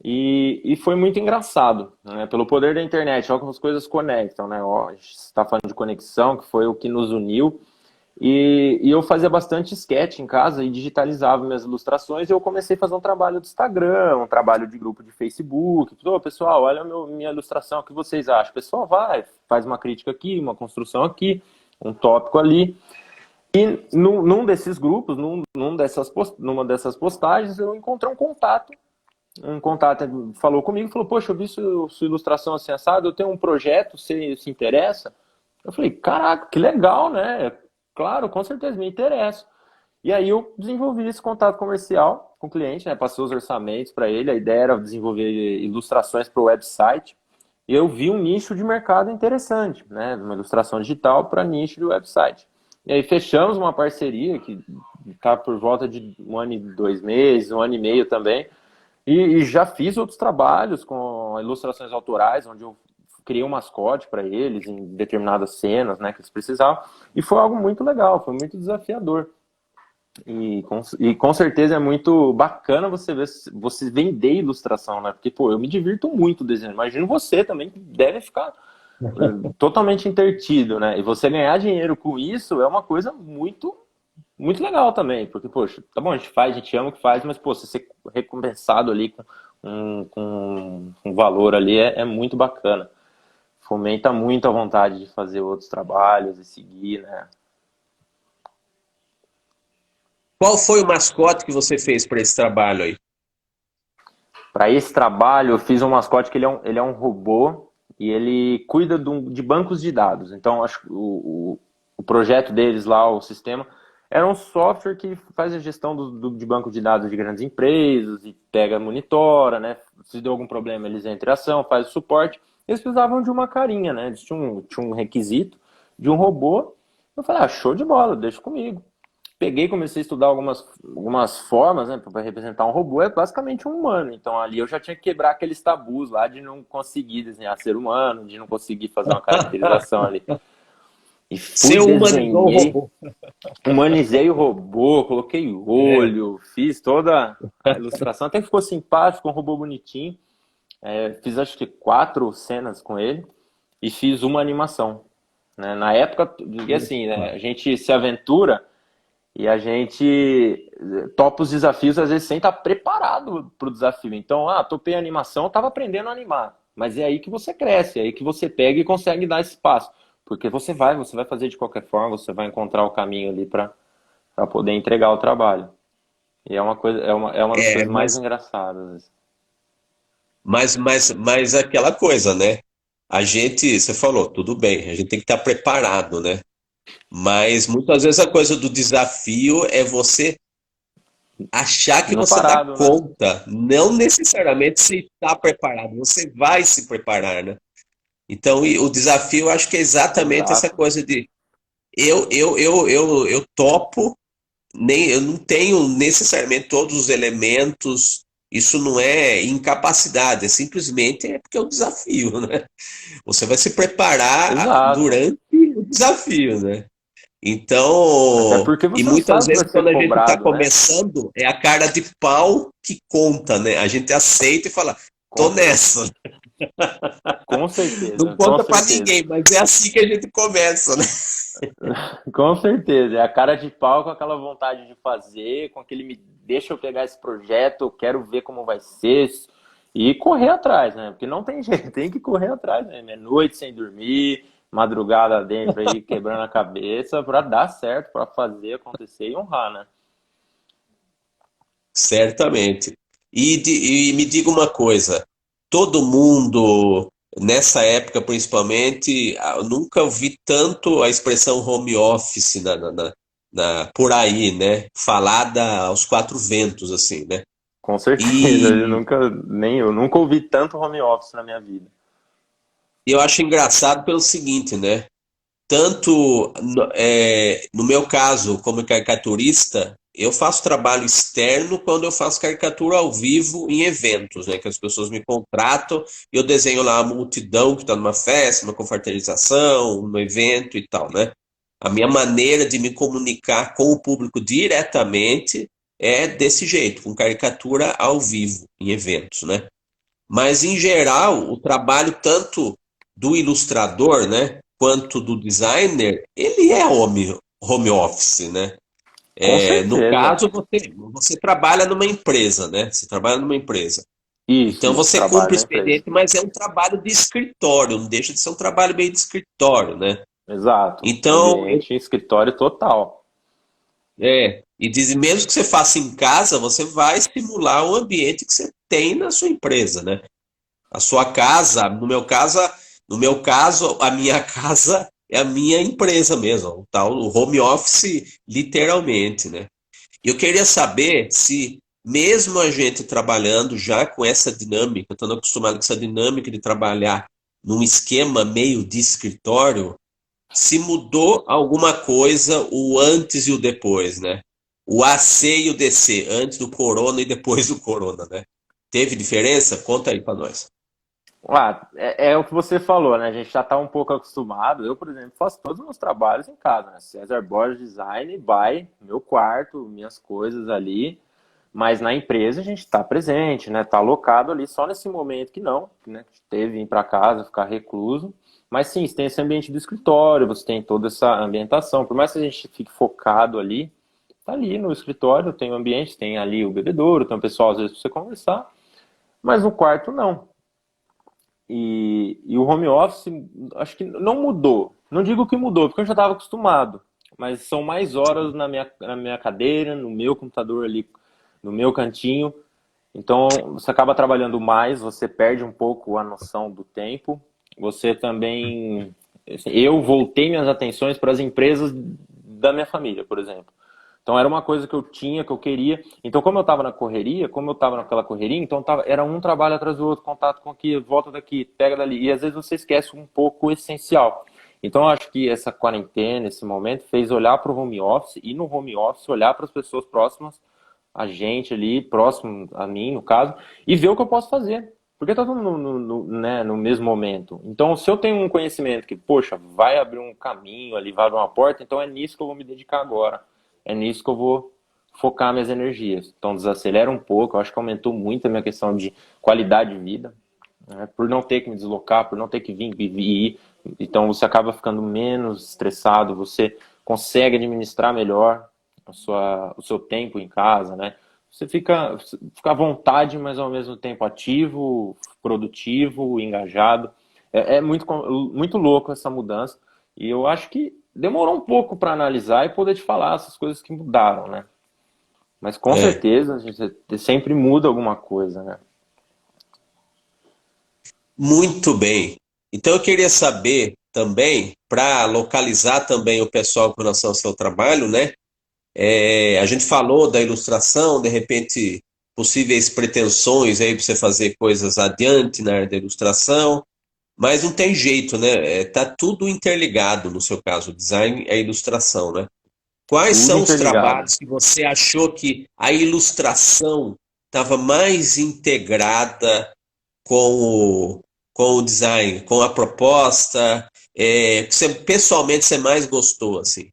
[SPEAKER 2] e foi muito engraçado, né, pelo poder da internet, olha como as coisas conectam, né, ó, a gente está falando de conexão, que foi o que nos uniu, e eu fazia bastante sketch em casa e digitalizava minhas ilustrações. E eu comecei a fazer um trabalho do Instagram, um trabalho de grupo de Facebook. Ô, pessoal, olha minha ilustração, o que vocês acham? O pessoal vai, faz uma crítica aqui, uma construção aqui, um tópico ali. E num desses grupos, numa dessas postagens, eu encontrei um contato. Um contato falou comigo, falou: poxa, eu vi sua ilustração assim assado, eu tenho um projeto, você se interessa? Eu falei: caraca, que legal, né? Claro, com certeza, me interessa. E aí eu desenvolvi esse contato comercial com o cliente, né? Passei os orçamentos para ele. A ideia era desenvolver ilustrações para o website. E eu vi um nicho de mercado interessante, né? Uma ilustração digital para nicho de website. E aí fechamos uma parceria que está por volta de 1 ano e 2 meses, 1 ano e meio também. E já fiz outros trabalhos com ilustrações autorais, onde eu criei um mascote para eles em determinadas cenas, né, que eles precisavam. E foi algo muito legal, foi muito desafiador. E com certeza é muito bacana você vender ilustração, né? Porque, pô, eu me divirto muito desenhando. Imagino você também, que deve ficar totalmente intertido, né? E você ganhar dinheiro com isso é uma coisa muito, muito legal também. Porque, poxa, tá bom, a gente faz, a gente ama o que faz, mas, pô, você ser recompensado ali com um valor ali é muito bacana. Fomenta muito a vontade de fazer outros trabalhos e seguir, né?
[SPEAKER 1] Qual foi o mascote que você fez para esse trabalho aí?
[SPEAKER 2] Para esse trabalho, eu fiz um mascote que ele é um robô e ele cuida de bancos de dados. Então, acho que o projeto deles lá, o sistema, era um software que faz a gestão de banco de dados de grandes empresas e pega, monitora, né? Se deu algum problema, eles entram em ação, faz o suporte. Eles precisavam de uma carinha, né? Eles tinham um requisito de um robô. Eu falei: show de bola, deixa comigo. Peguei, comecei a estudar algumas formas, né, para representar um robô. É basicamente um humano. Então ali eu já tinha que quebrar aqueles tabus lá de não conseguir desenhar ser humano, de não conseguir fazer uma caracterização ali. E fui,
[SPEAKER 1] Você humanizou o
[SPEAKER 2] desenhei,
[SPEAKER 1] robô.
[SPEAKER 2] humanizei o robô, coloquei
[SPEAKER 1] É.
[SPEAKER 2] olho, fiz toda a ilustração, até que ficou simpático, um robô bonitinho. Fiz acho que 4 cenas com ele e fiz uma animação, né? Na época, e assim, né, a gente se aventura e a gente topa os desafios, às vezes, sem estar preparado para o desafio. Então, topei a animação, estava aprendendo a animar. Mas é aí que você cresce, é aí que você pega e consegue dar esse passo. Porque você vai fazer de qualquer forma, você vai encontrar o caminho ali para poder entregar o trabalho. E é uma coisa, é uma das
[SPEAKER 1] É,
[SPEAKER 2] coisas mais engraçadas.
[SPEAKER 1] mas aquela coisa, né? Você falou, tudo bem, a gente tem que estar preparado, né? Mas muitas vezes a coisa do desafio é você achar que você dá
[SPEAKER 2] Preparado, né?
[SPEAKER 1] conta, não necessariamente se está preparado, você vai se preparar, né? Então, o desafio eu acho que é exatamente essa
[SPEAKER 2] Exato.
[SPEAKER 1] coisa de eu topo, eu não tenho necessariamente todos os elementos, isso não é incapacidade, é simplesmente porque é um desafio, né? Você vai se preparar
[SPEAKER 2] Exato.
[SPEAKER 1] durante o desafio, né?
[SPEAKER 2] Até
[SPEAKER 1] Então,
[SPEAKER 2] porque
[SPEAKER 1] e
[SPEAKER 2] você não
[SPEAKER 1] muitas
[SPEAKER 2] sabe o que vai
[SPEAKER 1] vezes
[SPEAKER 2] ser
[SPEAKER 1] quando a gente está
[SPEAKER 2] cobrado, né?
[SPEAKER 1] começando, é a cara de pau que conta, né? A gente aceita e fala, tô
[SPEAKER 2] Com,
[SPEAKER 1] nessa.
[SPEAKER 2] com
[SPEAKER 1] Não
[SPEAKER 2] certeza, com
[SPEAKER 1] conta pra
[SPEAKER 2] certeza.
[SPEAKER 1] ninguém, mas é assim que a gente começa, né?
[SPEAKER 2] Com certeza, é a cara de pau com aquela vontade de fazer, com aquele me deixa eu pegar esse projeto, eu quero ver como vai ser. E correr atrás, né? Porque não tem jeito, tem que correr atrás, né? É noite sem dormir, madrugada dentro aí, quebrando a cabeça, para dar certo, para fazer acontecer e honrar, né?
[SPEAKER 1] Certamente. E me diga uma coisa, todo mundo, nessa época principalmente, eu nunca ouvi tanto a expressão home office por aí, né? Falada aos quatro ventos, assim, né?
[SPEAKER 2] Com certeza,
[SPEAKER 1] E
[SPEAKER 2] eu nunca ouvi tanto home office na minha vida.
[SPEAKER 1] eu acho engraçado pelo seguinte, né? Tanto no meu caso, como caricaturista, eu faço trabalho externo quando eu faço caricatura ao vivo em eventos, né? Que as pessoas me contratam e eu desenho lá a multidão que está numa festa, numa confraternização, num evento e tal, né? A minha maneira de me comunicar com o público diretamente é desse jeito, com caricatura ao vivo em eventos, né? Mas, em geral, o trabalho tanto do ilustrador, né, quanto do designer, ele é home office, né?
[SPEAKER 2] Com
[SPEAKER 1] No
[SPEAKER 2] certeza.
[SPEAKER 1] caso, você trabalha numa empresa, né? Você trabalha numa empresa. Então,
[SPEAKER 2] Isso,
[SPEAKER 1] você
[SPEAKER 2] trabalho
[SPEAKER 1] cumpre o
[SPEAKER 2] na empresa.
[SPEAKER 1] expediente, mas é um trabalho de escritório, não deixa de ser um trabalho meio de escritório, né?
[SPEAKER 2] Exato.
[SPEAKER 1] Então,
[SPEAKER 2] Ambiente, escritório total.
[SPEAKER 1] e dizem, mesmo que você faça em casa, você vai simular o ambiente que você tem na sua empresa, né? A sua casa, no meu caso, a minha casa é a minha empresa mesmo, o tal o home office, literalmente, né? E eu queria saber se, mesmo a gente trabalhando já com essa dinâmica, estando acostumado com essa dinâmica de trabalhar num esquema meio de escritório, se mudou alguma coisa o antes e o depois, né? O AC e o DC, antes do corona e depois do corona, né? Teve diferença? Conta aí para nós.
[SPEAKER 2] É o que você falou, né? A gente já está um pouco acostumado. Eu, por exemplo, faço todos os meus trabalhos em casa, né? César Borges Design, by meu quarto, minhas coisas ali. Mas na empresa a gente está presente, né? Está alocado ali só nesse momento que não, né? Que teve ir para casa, ficar recluso. Mas sim, você tem esse ambiente do escritório, você tem toda essa ambientação. Por mais que a gente fique focado ali, tá ali no escritório, tem o ambiente, tem ali o bebedouro, tem o pessoal às vezes para você conversar. Mas no quarto não. E o home office, acho que não mudou. Não digo que mudou, porque eu já estava acostumado. Mas são mais horas na minha cadeira, no meu computador ali, no meu cantinho. Então, você acaba trabalhando mais, você perde um pouco a noção do tempo. Você também. Assim, eu voltei minhas atenções para as empresas da minha família, por exemplo. Então era uma coisa que eu tinha, que eu queria. Então, como eu estava na correria, como eu estava naquela correria, então era um trabalho atrás do outro, contato com aqui, volta daqui, pega dali. E às vezes você esquece um pouco o essencial. Então, eu acho que essa quarentena, esse momento, fez olhar para o home office e no home office olhar para as pessoas próximas a gente ali, próximo a mim, no caso, e ver o que eu posso fazer. Porque tá tudo né, no mesmo momento. Então, se eu tenho um conhecimento que, poxa, vai abrir um caminho ali, vai abrir uma porta, então é nisso que eu vou me dedicar agora. É nisso que eu vou focar minhas energias. Então, desacelera um pouco. Eu acho que aumentou muito a minha questão de qualidade de vida, né, por não ter que me deslocar, por não ter que vir e ir. Então, você acaba ficando menos estressado, você consegue administrar melhor o seu tempo em casa, né? Você fica à vontade, mas ao mesmo tempo ativo, produtivo, engajado. É muito louco essa mudança. E eu acho que demorou um pouco para analisar e poder te falar essas coisas que mudaram, né? Mas com
[SPEAKER 1] É,
[SPEAKER 2] certeza a gente sempre muda alguma coisa, né?
[SPEAKER 1] muito bem. Então eu queria saber também, para localizar também o pessoal com relação ao seu trabalho, né? A gente falou da ilustração, de repente, possíveis pretensões aí para você fazer coisas adiante na área da ilustração, mas não tem jeito, né? Tá tudo interligado no seu caso, o design e a ilustração, né? Quais
[SPEAKER 2] Tudo
[SPEAKER 1] são os
[SPEAKER 2] interligado.
[SPEAKER 1] trabalhos que você achou que a ilustração estava mais integrada com o design, com a proposta, que você, pessoalmente você mais gostou, assim?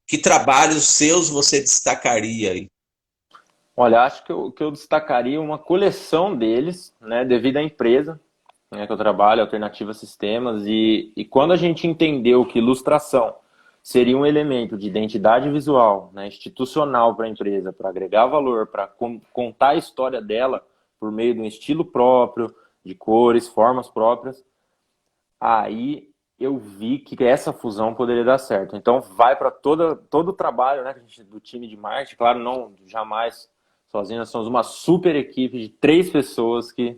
[SPEAKER 1] Que trabalhos seus você destacaria aí?
[SPEAKER 2] Olha, acho que eu destacaria uma coleção deles, né, devido à empresa, né, que eu trabalho, Alternativa Sistemas, e quando a gente entendeu que ilustração seria um elemento de identidade visual, né, institucional para a empresa, para agregar valor, para contar a história dela por meio de um estilo próprio, de cores, formas próprias, aí eu vi que essa fusão poderia dar certo. Então vai para todo o trabalho, né, do time de marketing, claro, não jamais sozinho, nós somos uma super equipe de 3 pessoas que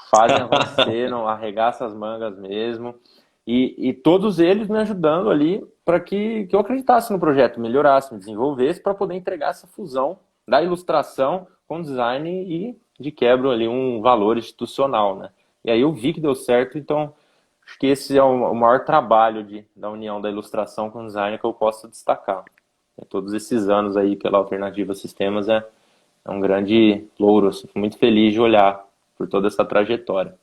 [SPEAKER 2] fazem acontecer, não arregaçam as mangas mesmo, e todos eles me ajudando ali para que eu acreditasse no projeto, melhorasse, me desenvolvesse para poder entregar essa fusão da ilustração com design e de quebra ali um valor institucional, né? E aí eu vi que deu certo, então acho que esse é o maior trabalho da união da ilustração com o design que eu posso destacar. Todos esses anos aí pela Alternativa Sistemas é um grande louro. Eu fico muito feliz de olhar por toda essa trajetória.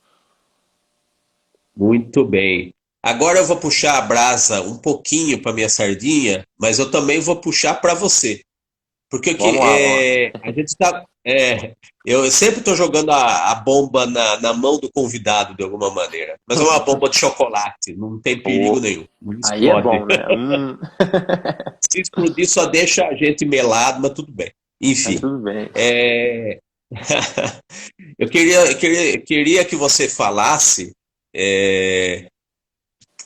[SPEAKER 1] Muito bem. Agora eu vou puxar a brasa um pouquinho para minha sardinha, mas eu também vou puxar para você. Porque
[SPEAKER 2] Vamos lá, vamos lá.
[SPEAKER 1] a gente está. Eu sempre estou jogando a bomba na mão do convidado, de alguma maneira. Mas é uma bomba de chocolate, não tem perigo
[SPEAKER 2] Pô,
[SPEAKER 1] nenhum. Não
[SPEAKER 2] aí é
[SPEAKER 1] explode.
[SPEAKER 2] bom, né?
[SPEAKER 1] Se explodir, só deixa a gente melado, mas tudo bem.
[SPEAKER 2] Mas
[SPEAKER 1] Enfim.
[SPEAKER 2] tudo bem.
[SPEAKER 1] é, eu queria que você falasse.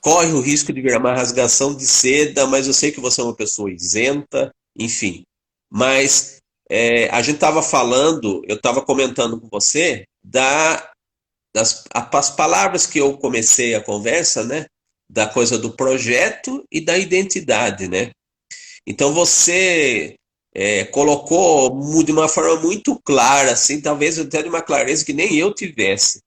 [SPEAKER 1] Corre o risco de virar uma rasgação de seda, mas eu sei que você é uma pessoa isenta, enfim. Mas a gente estava falando, eu estava comentando com você as palavras que eu comecei a conversa, né? Da coisa do projeto e da identidade, né? Então você colocou de uma forma muito clara, assim, talvez até de uma clareza que nem eu tivesse.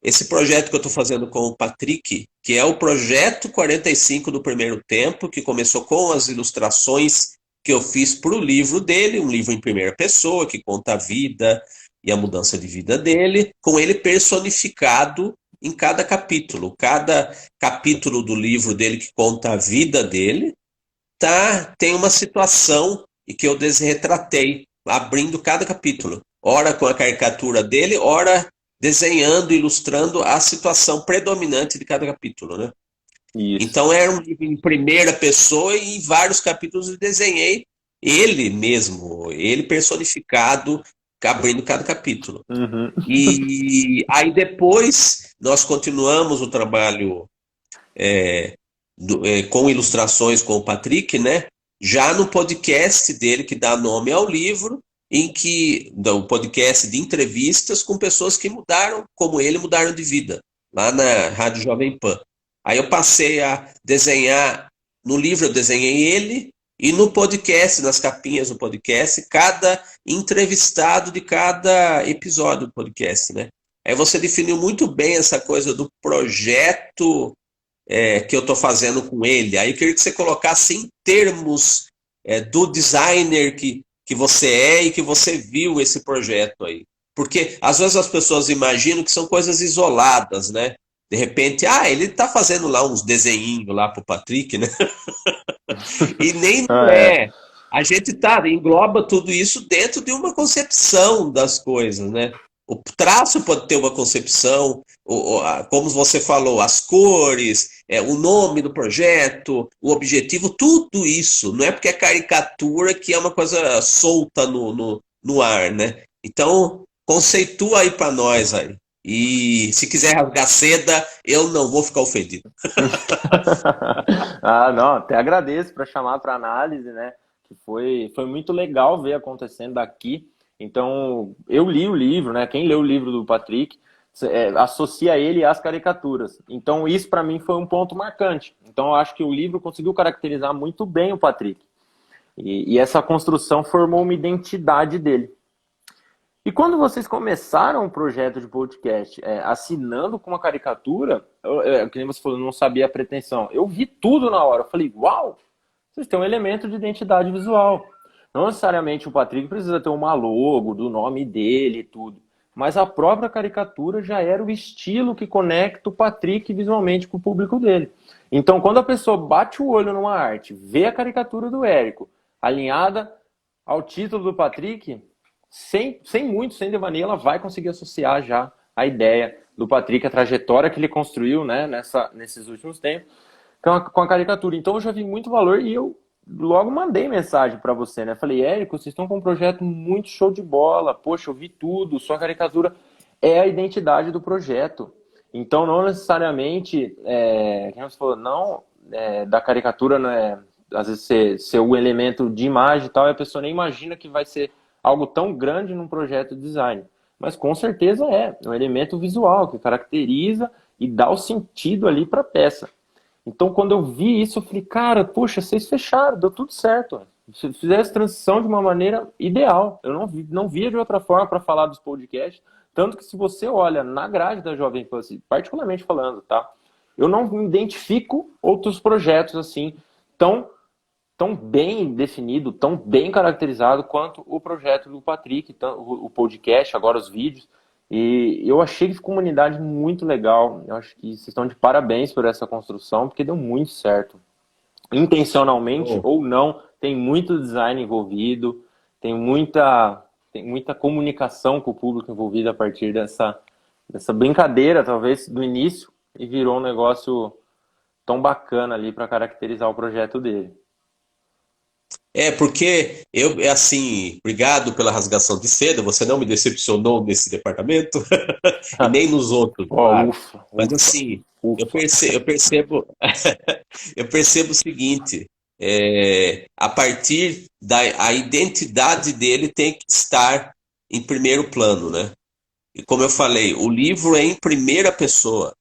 [SPEAKER 1] Esse projeto que eu estou fazendo com o Patrick, que é o projeto 45 do primeiro tempo, que começou com as ilustrações que eu fiz para o livro dele, um livro em primeira pessoa, que conta a vida e a mudança de vida dele, com ele personificado em cada capítulo. Cada capítulo do livro dele que conta a vida dele, tem uma situação e que eu retratei, abrindo cada capítulo. Ora com a caricatura dele, ora desenhando, ilustrando a situação predominante de cada capítulo, né?
[SPEAKER 2] Isso.
[SPEAKER 1] Então era um livro em primeira pessoa e em vários capítulos eu desenhei ele mesmo, ele personificado, abrindo cada capítulo.
[SPEAKER 2] Uhum.
[SPEAKER 1] E aí depois nós continuamos o trabalho com ilustrações com o Patrick, né? Já no podcast dele que dá nome ao livro, o podcast de entrevistas com pessoas que mudaram, como ele, mudaram de vida, lá na Rádio Jovem Pan. Aí eu passei a desenhar, no livro eu desenhei ele, e no podcast, nas capinhas do podcast, cada entrevistado de cada episódio do podcast, né? Aí você definiu muito bem essa coisa do projeto que eu estou fazendo com ele. Aí eu queria que você colocasse em termos do designer que você é e que você viu esse projeto aí. Porque às vezes as pessoas imaginam que são coisas isoladas, né? De repente, ele está fazendo lá uns desenhinhos lá pro Patrick, né? E nem não é. A gente engloba tudo isso dentro de uma concepção das coisas, né? O traço pode ter uma concepção, como você falou, as cores, o nome do projeto, o objetivo, tudo isso. Não é porque é caricatura que é uma coisa solta no ar, né? Então, conceitua aí para nós aí. E se quiser rasgar seda, eu não vou ficar ofendido.
[SPEAKER 2] Não, até agradeço para chamar para análise, né? Que foi muito legal ver acontecendo daqui. Então, eu li o livro, né? Quem leu o livro do Patrick associa ele às caricaturas. Então, isso para mim foi um ponto marcante. Então, eu acho que o livro conseguiu caracterizar muito bem o Patrick. E essa construção formou uma identidade dele. E quando vocês começaram o projeto de podcast assinando com uma caricatura, que nem você falou, não sabia a pretensão. Eu vi tudo na hora. Eu falei, uau, vocês têm um elemento de identidade visual. Não necessariamente o Patrick precisa ter uma logo do nome dele e tudo. Mas a própria caricatura já era o estilo que conecta o Patrick visualmente com o público dele. Então, quando a pessoa bate o olho numa arte, vê a caricatura do Érico alinhada ao título do Patrick, sem devaneio, ela vai conseguir associar já a ideia do Patrick, a trajetória que ele construiu, né, nesses últimos tempos, com a caricatura. Então eu já vi muito valor e eu logo mandei mensagem para você, né? Falei, Érico, vocês estão com um projeto muito show de bola. Poxa, eu vi tudo. Sua caricatura é a identidade do projeto. Então, não necessariamente, como você falou, não da caricatura, né? Às vezes ser o elemento de imagem e tal, e a pessoa nem imagina que vai ser algo tão grande num projeto de design. Mas com certeza é um elemento visual que caracteriza e dá o sentido ali para a peça. Então, quando eu vi isso, eu falei, cara, poxa, vocês fecharam, deu tudo certo. Se fizesse transição de uma maneira ideal. Eu não via de outra forma para falar dos podcasts. Tanto que se você olha na grade da Jovem Pan, assim, particularmente falando, tá? Eu não identifico outros projetos assim tão bem definido, tão bem caracterizado quanto o projeto do Patrick, o podcast, agora os vídeos. E eu achei que ficou uma unidade muito legal. Eu acho que vocês estão de parabéns por essa construção, porque deu muito certo. Intencionalmente ou não, tem muito design envolvido, tem muita comunicação com o público envolvido a partir dessa brincadeira, talvez, do início, e virou um negócio tão bacana ali para caracterizar o projeto dele.
[SPEAKER 1] Porque assim, obrigado pela rasgação de seda, você não me decepcionou nesse departamento e nem nos outros, claro.
[SPEAKER 2] Ufa,
[SPEAKER 1] Mas assim,
[SPEAKER 2] ufa.
[SPEAKER 1] eu percebo, eu percebo o seguinte, a partir a identidade dele tem que estar em primeiro plano, né? E como eu falei, o livro é em primeira pessoa.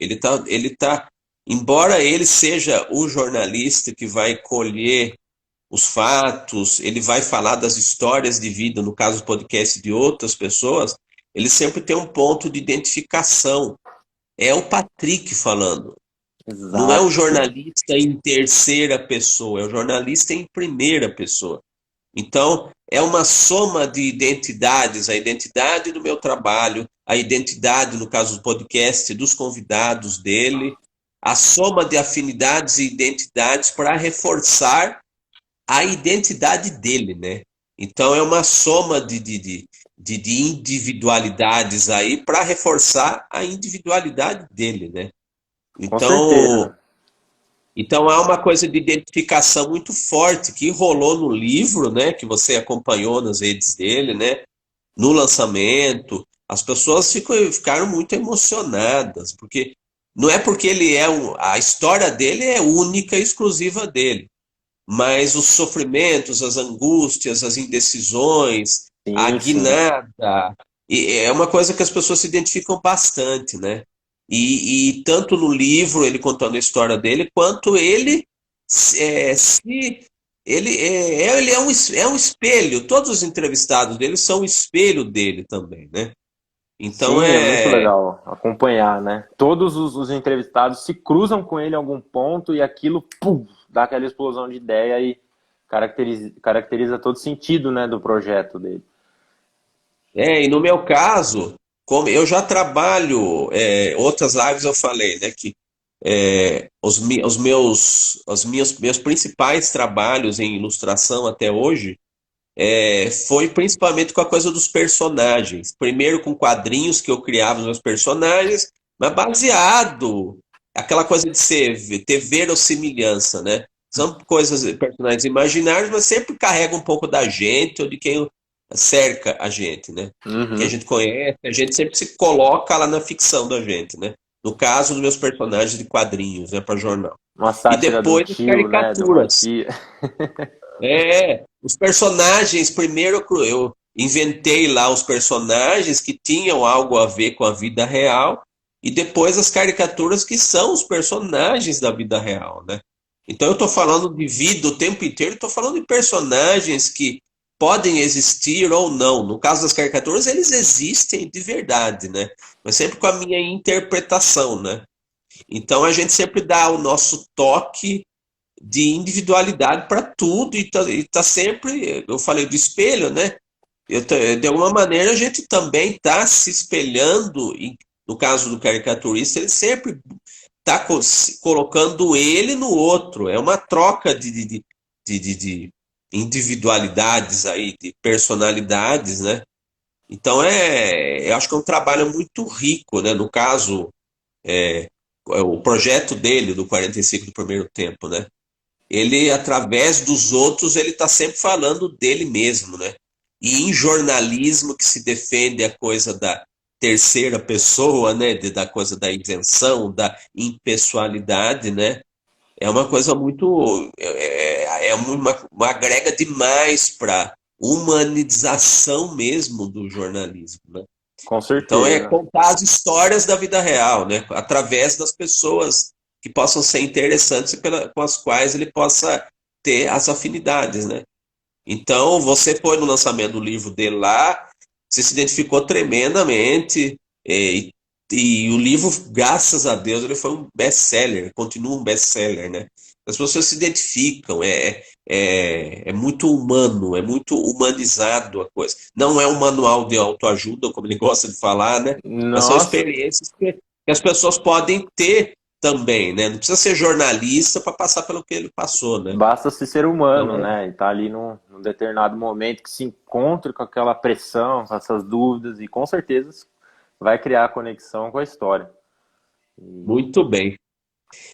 [SPEAKER 1] Embora ele seja o jornalista que vai colher os fatos, ele vai falar das histórias de vida, no caso do podcast de outras pessoas, ele sempre tem um ponto de identificação. É o Patrick falando.
[SPEAKER 2] Exato.
[SPEAKER 1] Não é o jornalista em terceira pessoa, é o jornalista em primeira pessoa. Então, é uma soma de identidades, a identidade do meu trabalho, a identidade, no caso do podcast, dos convidados dele, a soma de afinidades e identidades para reforçar a identidade dele, né? Então é uma soma de individualidades aí para reforçar a individualidade dele, né? Então há uma coisa de identificação muito forte que rolou no livro, né? Que você acompanhou nas redes dele, né? No lançamento, as pessoas ficaram muito emocionadas, porque não é porque ele a história dele é única e exclusiva dele. Mas os sofrimentos, as angústias, as indecisões, a guinada, é uma coisa que as pessoas se identificam bastante, né? E tanto no livro, ele contando a história dele, quanto ele ele é um espelho. Todos os entrevistados dele são um espelho dele também, né? Então
[SPEAKER 2] é muito legal acompanhar, né? Todos os entrevistados se cruzam com ele em algum ponto e aquilo, pum, dá aquela explosão de ideia e caracteriza todo sentido, né, do projeto dele.
[SPEAKER 1] E no meu caso, como eu já trabalho, outras lives eu falei, né, que meus principais trabalhos em ilustração até hoje foi principalmente com a coisa dos personagens. Primeiro com quadrinhos que eu criava os meus personagens, mas baseado, aquela coisa de ter verossimilhança, né? São personagens imaginários, mas sempre carrega um pouco da gente ou de quem cerca a gente, né? Que a gente conhece, a gente sempre se coloca lá na ficção da gente, né? No caso dos meus personagens de quadrinhos, né, para jornal.
[SPEAKER 2] Uma sátira
[SPEAKER 1] e depois
[SPEAKER 2] do tio,
[SPEAKER 1] caricaturas.
[SPEAKER 2] Né,
[SPEAKER 1] os personagens, primeiro eu inventei lá os personagens que tinham algo a ver com a vida real, e depois as caricaturas que são os personagens da vida real, né? Então eu estou falando de vida o tempo inteiro, estou falando de personagens que podem existir ou não. No caso das caricaturas, eles existem de verdade, né? Mas sempre com a minha interpretação, né? Então a gente sempre dá o nosso toque de individualidade para tudo e tá sempre, eu falei do espelho, né? De alguma maneira a gente também está se espelhando, no caso do caricaturista, ele sempre está colocando ele no outro, é uma troca de individualidades aí, de personalidades, né? Então eu acho que é um trabalho muito rico, né? No caso, o projeto dele, do 45 do primeiro tempo, né? ele, através dos outros, ele está sempre falando dele mesmo, né? E em jornalismo que se defende a coisa da terceira pessoa, né? Da coisa da isenção, da impessoalidade, né? É uma coisa muito. Uma agrega demais para humanização mesmo do jornalismo, né?
[SPEAKER 2] Com
[SPEAKER 1] Então é
[SPEAKER 2] certeza.
[SPEAKER 1] contar as histórias da vida real, né? Através das pessoas que possam ser interessantes e com as quais ele possa ter as afinidades, né? Então você foi no lançamento do livro dele lá, você se identificou tremendamente, e o livro, graças a Deus, ele foi um best-seller, continua um best-seller, né? As pessoas se identificam, é muito humano, é muito humanizado a coisa. Não é um manual de autoajuda, como ele gosta de falar, né? Mas são
[SPEAKER 2] Nossa,
[SPEAKER 1] experiências que as pessoas podem ter também, né? Não precisa ser jornalista para passar pelo que ele passou, né?
[SPEAKER 2] basta se ser humano,
[SPEAKER 1] Então,
[SPEAKER 2] né? E tá ali num determinado momento que se encontre com aquela pressão, com essas dúvidas, e com certeza vai criar conexão com a história.
[SPEAKER 1] muito bem.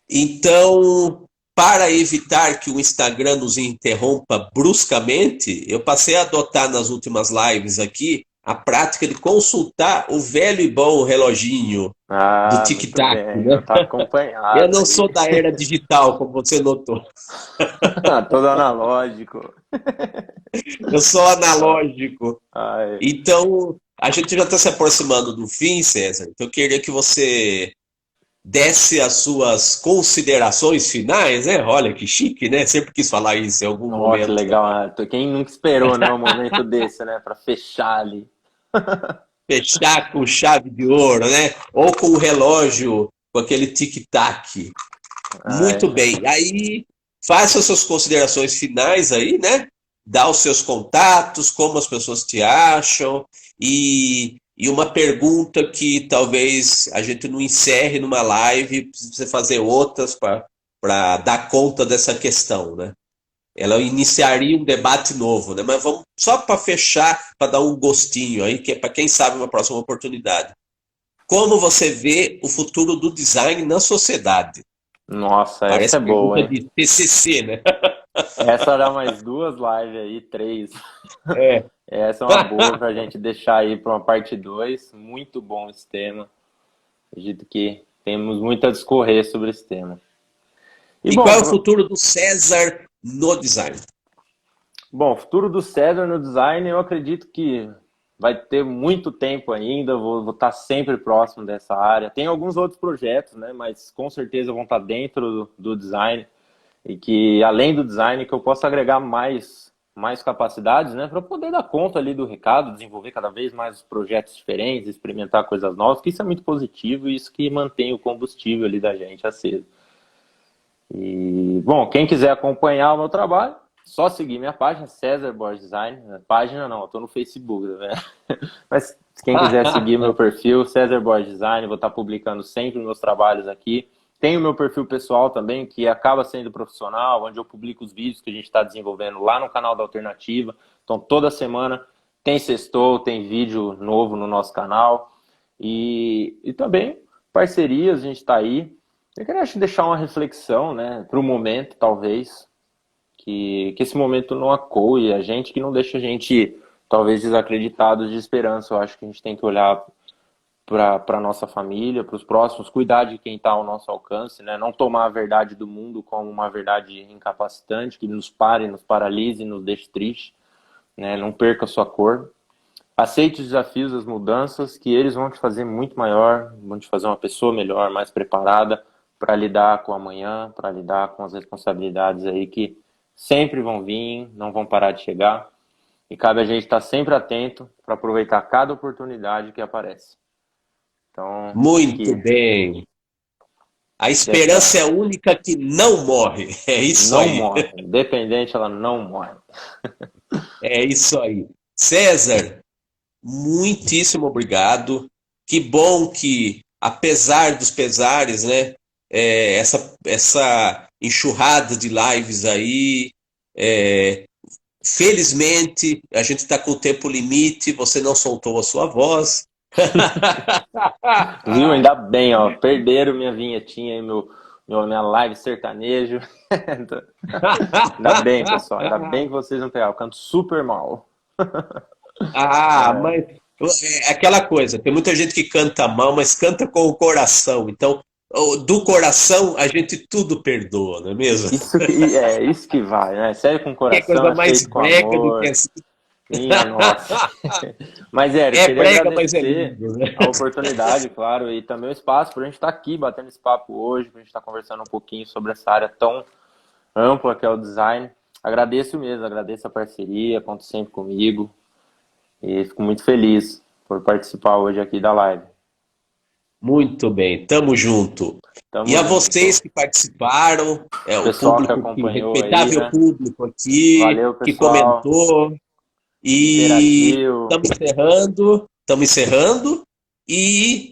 [SPEAKER 1] Então, para evitar que o Instagram nos interrompa bruscamente, eu passei a adotar nas últimas lives aqui a prática de consultar o velho e bom reloginho do
[SPEAKER 2] Ah, muito
[SPEAKER 1] tic-tac,
[SPEAKER 2] bem,
[SPEAKER 1] né?
[SPEAKER 2] já tá
[SPEAKER 1] Eu
[SPEAKER 2] acompanhado
[SPEAKER 1] não
[SPEAKER 2] ali.
[SPEAKER 1] sou da era digital, como você notou.
[SPEAKER 2] Todo analógico.
[SPEAKER 1] Eu sou analógico.
[SPEAKER 2] Ai,
[SPEAKER 1] Então, a gente já está se aproximando do fim, César. Então, eu queria que você desse as suas considerações finais, né? Olha que chique, né? Sempre quis falar isso em algum
[SPEAKER 2] ó, que
[SPEAKER 1] momento.
[SPEAKER 2] legal, né? Quem nunca esperou, né, um momento desse, né, para fechar ali.
[SPEAKER 1] Fechar com chave de ouro, né? Ou com o relógio, com aquele tic-tac.
[SPEAKER 2] Ai,
[SPEAKER 1] Muito bem. Aí, faça as suas considerações finais aí, né? Dá os seus contatos, como as pessoas te acham, e uma pergunta que talvez a gente não encerre numa live, precisa fazer outras para dar conta dessa questão, né? Ela iniciaria um debate novo, né? Mas vamos só para fechar, para dar um gostinho aí, que é para quem sabe uma próxima oportunidade. Como você vê o futuro do design na sociedade?
[SPEAKER 2] nossa, essa
[SPEAKER 1] Parece
[SPEAKER 2] é boa,
[SPEAKER 1] pergunta
[SPEAKER 2] hein?
[SPEAKER 1] de TCC, né?
[SPEAKER 2] Essa dá mais duas lives aí, três.
[SPEAKER 1] É.
[SPEAKER 2] Essa é uma boa pra gente deixar aí para uma parte 2. Muito bom esse tema. Acredito que temos muito a discorrer sobre esse tema. E
[SPEAKER 1] E qual
[SPEAKER 2] bom,
[SPEAKER 1] é o futuro do César no design?
[SPEAKER 2] bom, futuro do César no design, eu acredito que vai ter muito tempo ainda, vou estar sempre próximo dessa área. Tem alguns outros projetos, né, mas com certeza vão estar dentro do design e que, além do design, que eu possa agregar mais capacidades, né, para poder dar conta ali do recado, desenvolver cada vez mais projetos diferentes, experimentar coisas novas, que isso é muito positivo e isso que mantém o combustível ali da gente aceso. E, bom, quem quiser acompanhar o meu trabalho, só seguir minha página, César Borges Design. Página não, eu tô no Facebook, tá vendo? Mas quem quiser seguir meu perfil, César Borges Design, vou estar publicando sempre meus trabalhos aqui. Tem o meu perfil pessoal também, que acaba sendo profissional, onde eu publico os vídeos que a gente está desenvolvendo lá no canal da Alternativa. Então, toda semana tem sextou, tem vídeo novo no nosso canal. E também parcerias, a gente está aí. Eu queria deixar uma reflexão, né, para o momento, talvez, que esse momento não acoe a gente, que não deixa a gente, talvez, desacreditados de esperança. Eu acho que a gente tem que olhar para a nossa família, para os próximos, cuidar de quem está ao nosso alcance, né? Não tomar a verdade do mundo como uma verdade incapacitante, que nos pare, nos paralise, nos deixe triste, né? Não perca a sua cor. Aceite os desafios, as mudanças, que eles vão te fazer muito maior, vão te fazer uma pessoa melhor, mais preparada para lidar com o amanhã, para lidar com as responsabilidades aí que sempre vão vir, não vão parar de chegar. E cabe a gente estar sempre atento para aproveitar cada oportunidade que aparece. Então, acho
[SPEAKER 1] Muito
[SPEAKER 2] que
[SPEAKER 1] bem. A esperança
[SPEAKER 2] essa
[SPEAKER 1] é a única que não morre. É isso
[SPEAKER 2] não
[SPEAKER 1] aí.
[SPEAKER 2] morre. Independente, ela não morre.
[SPEAKER 1] É isso aí. César, muitíssimo obrigado. Que bom que, apesar dos pesares, né, essa enxurrada de lives aí, felizmente a gente está com o tempo limite, você não soltou a sua voz.
[SPEAKER 2] Viu? Ainda bem, ó. Perderam minha vinhetinha e minha live sertanejo. Ainda bem, pessoal. Ainda bem que vocês não pegaram. Eu canto super mal.
[SPEAKER 1] Mas é aquela coisa, tem muita gente que canta mal, mas canta com o coração. Então, do coração, a gente tudo perdoa, não é mesmo?
[SPEAKER 2] Isso que vai, né? Sério com o
[SPEAKER 1] Que
[SPEAKER 2] coração,
[SPEAKER 1] coisa
[SPEAKER 2] é
[SPEAKER 1] mais
[SPEAKER 2] feito com
[SPEAKER 1] brega do que
[SPEAKER 2] amor.
[SPEAKER 1] essa.
[SPEAKER 2] Minha nossa. Mas, Érico,
[SPEAKER 1] É
[SPEAKER 2] queria
[SPEAKER 1] brega, mas é
[SPEAKER 2] agradecer
[SPEAKER 1] lindo, né?
[SPEAKER 2] a oportunidade, claro, e também o espaço para a gente estar aqui batendo esse papo hoje, para a gente estar conversando um pouquinho sobre essa área tão ampla que é o design. Agradeço mesmo, agradeço a parceria, conto sempre comigo e fico muito feliz por participar hoje aqui da live.
[SPEAKER 1] Muito bem, tamo junto. E
[SPEAKER 2] Tamo
[SPEAKER 1] a
[SPEAKER 2] junto.
[SPEAKER 1] vocês que participaram, o
[SPEAKER 2] Pessoal que
[SPEAKER 1] público,
[SPEAKER 2] acompanhou aí,
[SPEAKER 1] respeitável
[SPEAKER 2] né?
[SPEAKER 1] público aqui,
[SPEAKER 2] Valeu,
[SPEAKER 1] que
[SPEAKER 2] pessoal.
[SPEAKER 1] comentou, e
[SPEAKER 2] Interagiu.
[SPEAKER 1] estamos encerrando, e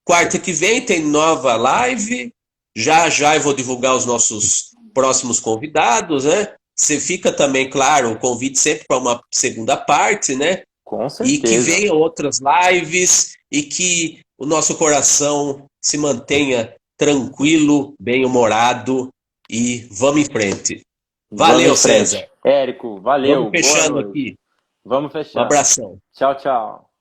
[SPEAKER 1] quarta que vem tem nova live, já já eu vou divulgar os nossos próximos convidados, né? Você fica também, claro, o convite sempre para uma segunda parte, né?
[SPEAKER 2] Com
[SPEAKER 1] E que
[SPEAKER 2] certeza.
[SPEAKER 1] venham outras lives e que o nosso coração se mantenha tranquilo, bem-humorado e vamos em frente.
[SPEAKER 2] Vamos
[SPEAKER 1] Valeu,
[SPEAKER 2] em
[SPEAKER 1] César.
[SPEAKER 2] frente. Érico,
[SPEAKER 1] Vamos
[SPEAKER 2] valeu. Boa
[SPEAKER 1] fechando
[SPEAKER 2] noite.
[SPEAKER 1] aqui.
[SPEAKER 2] Vamos
[SPEAKER 1] Um
[SPEAKER 2] fechando.
[SPEAKER 1] abração.
[SPEAKER 2] Tchau, tchau.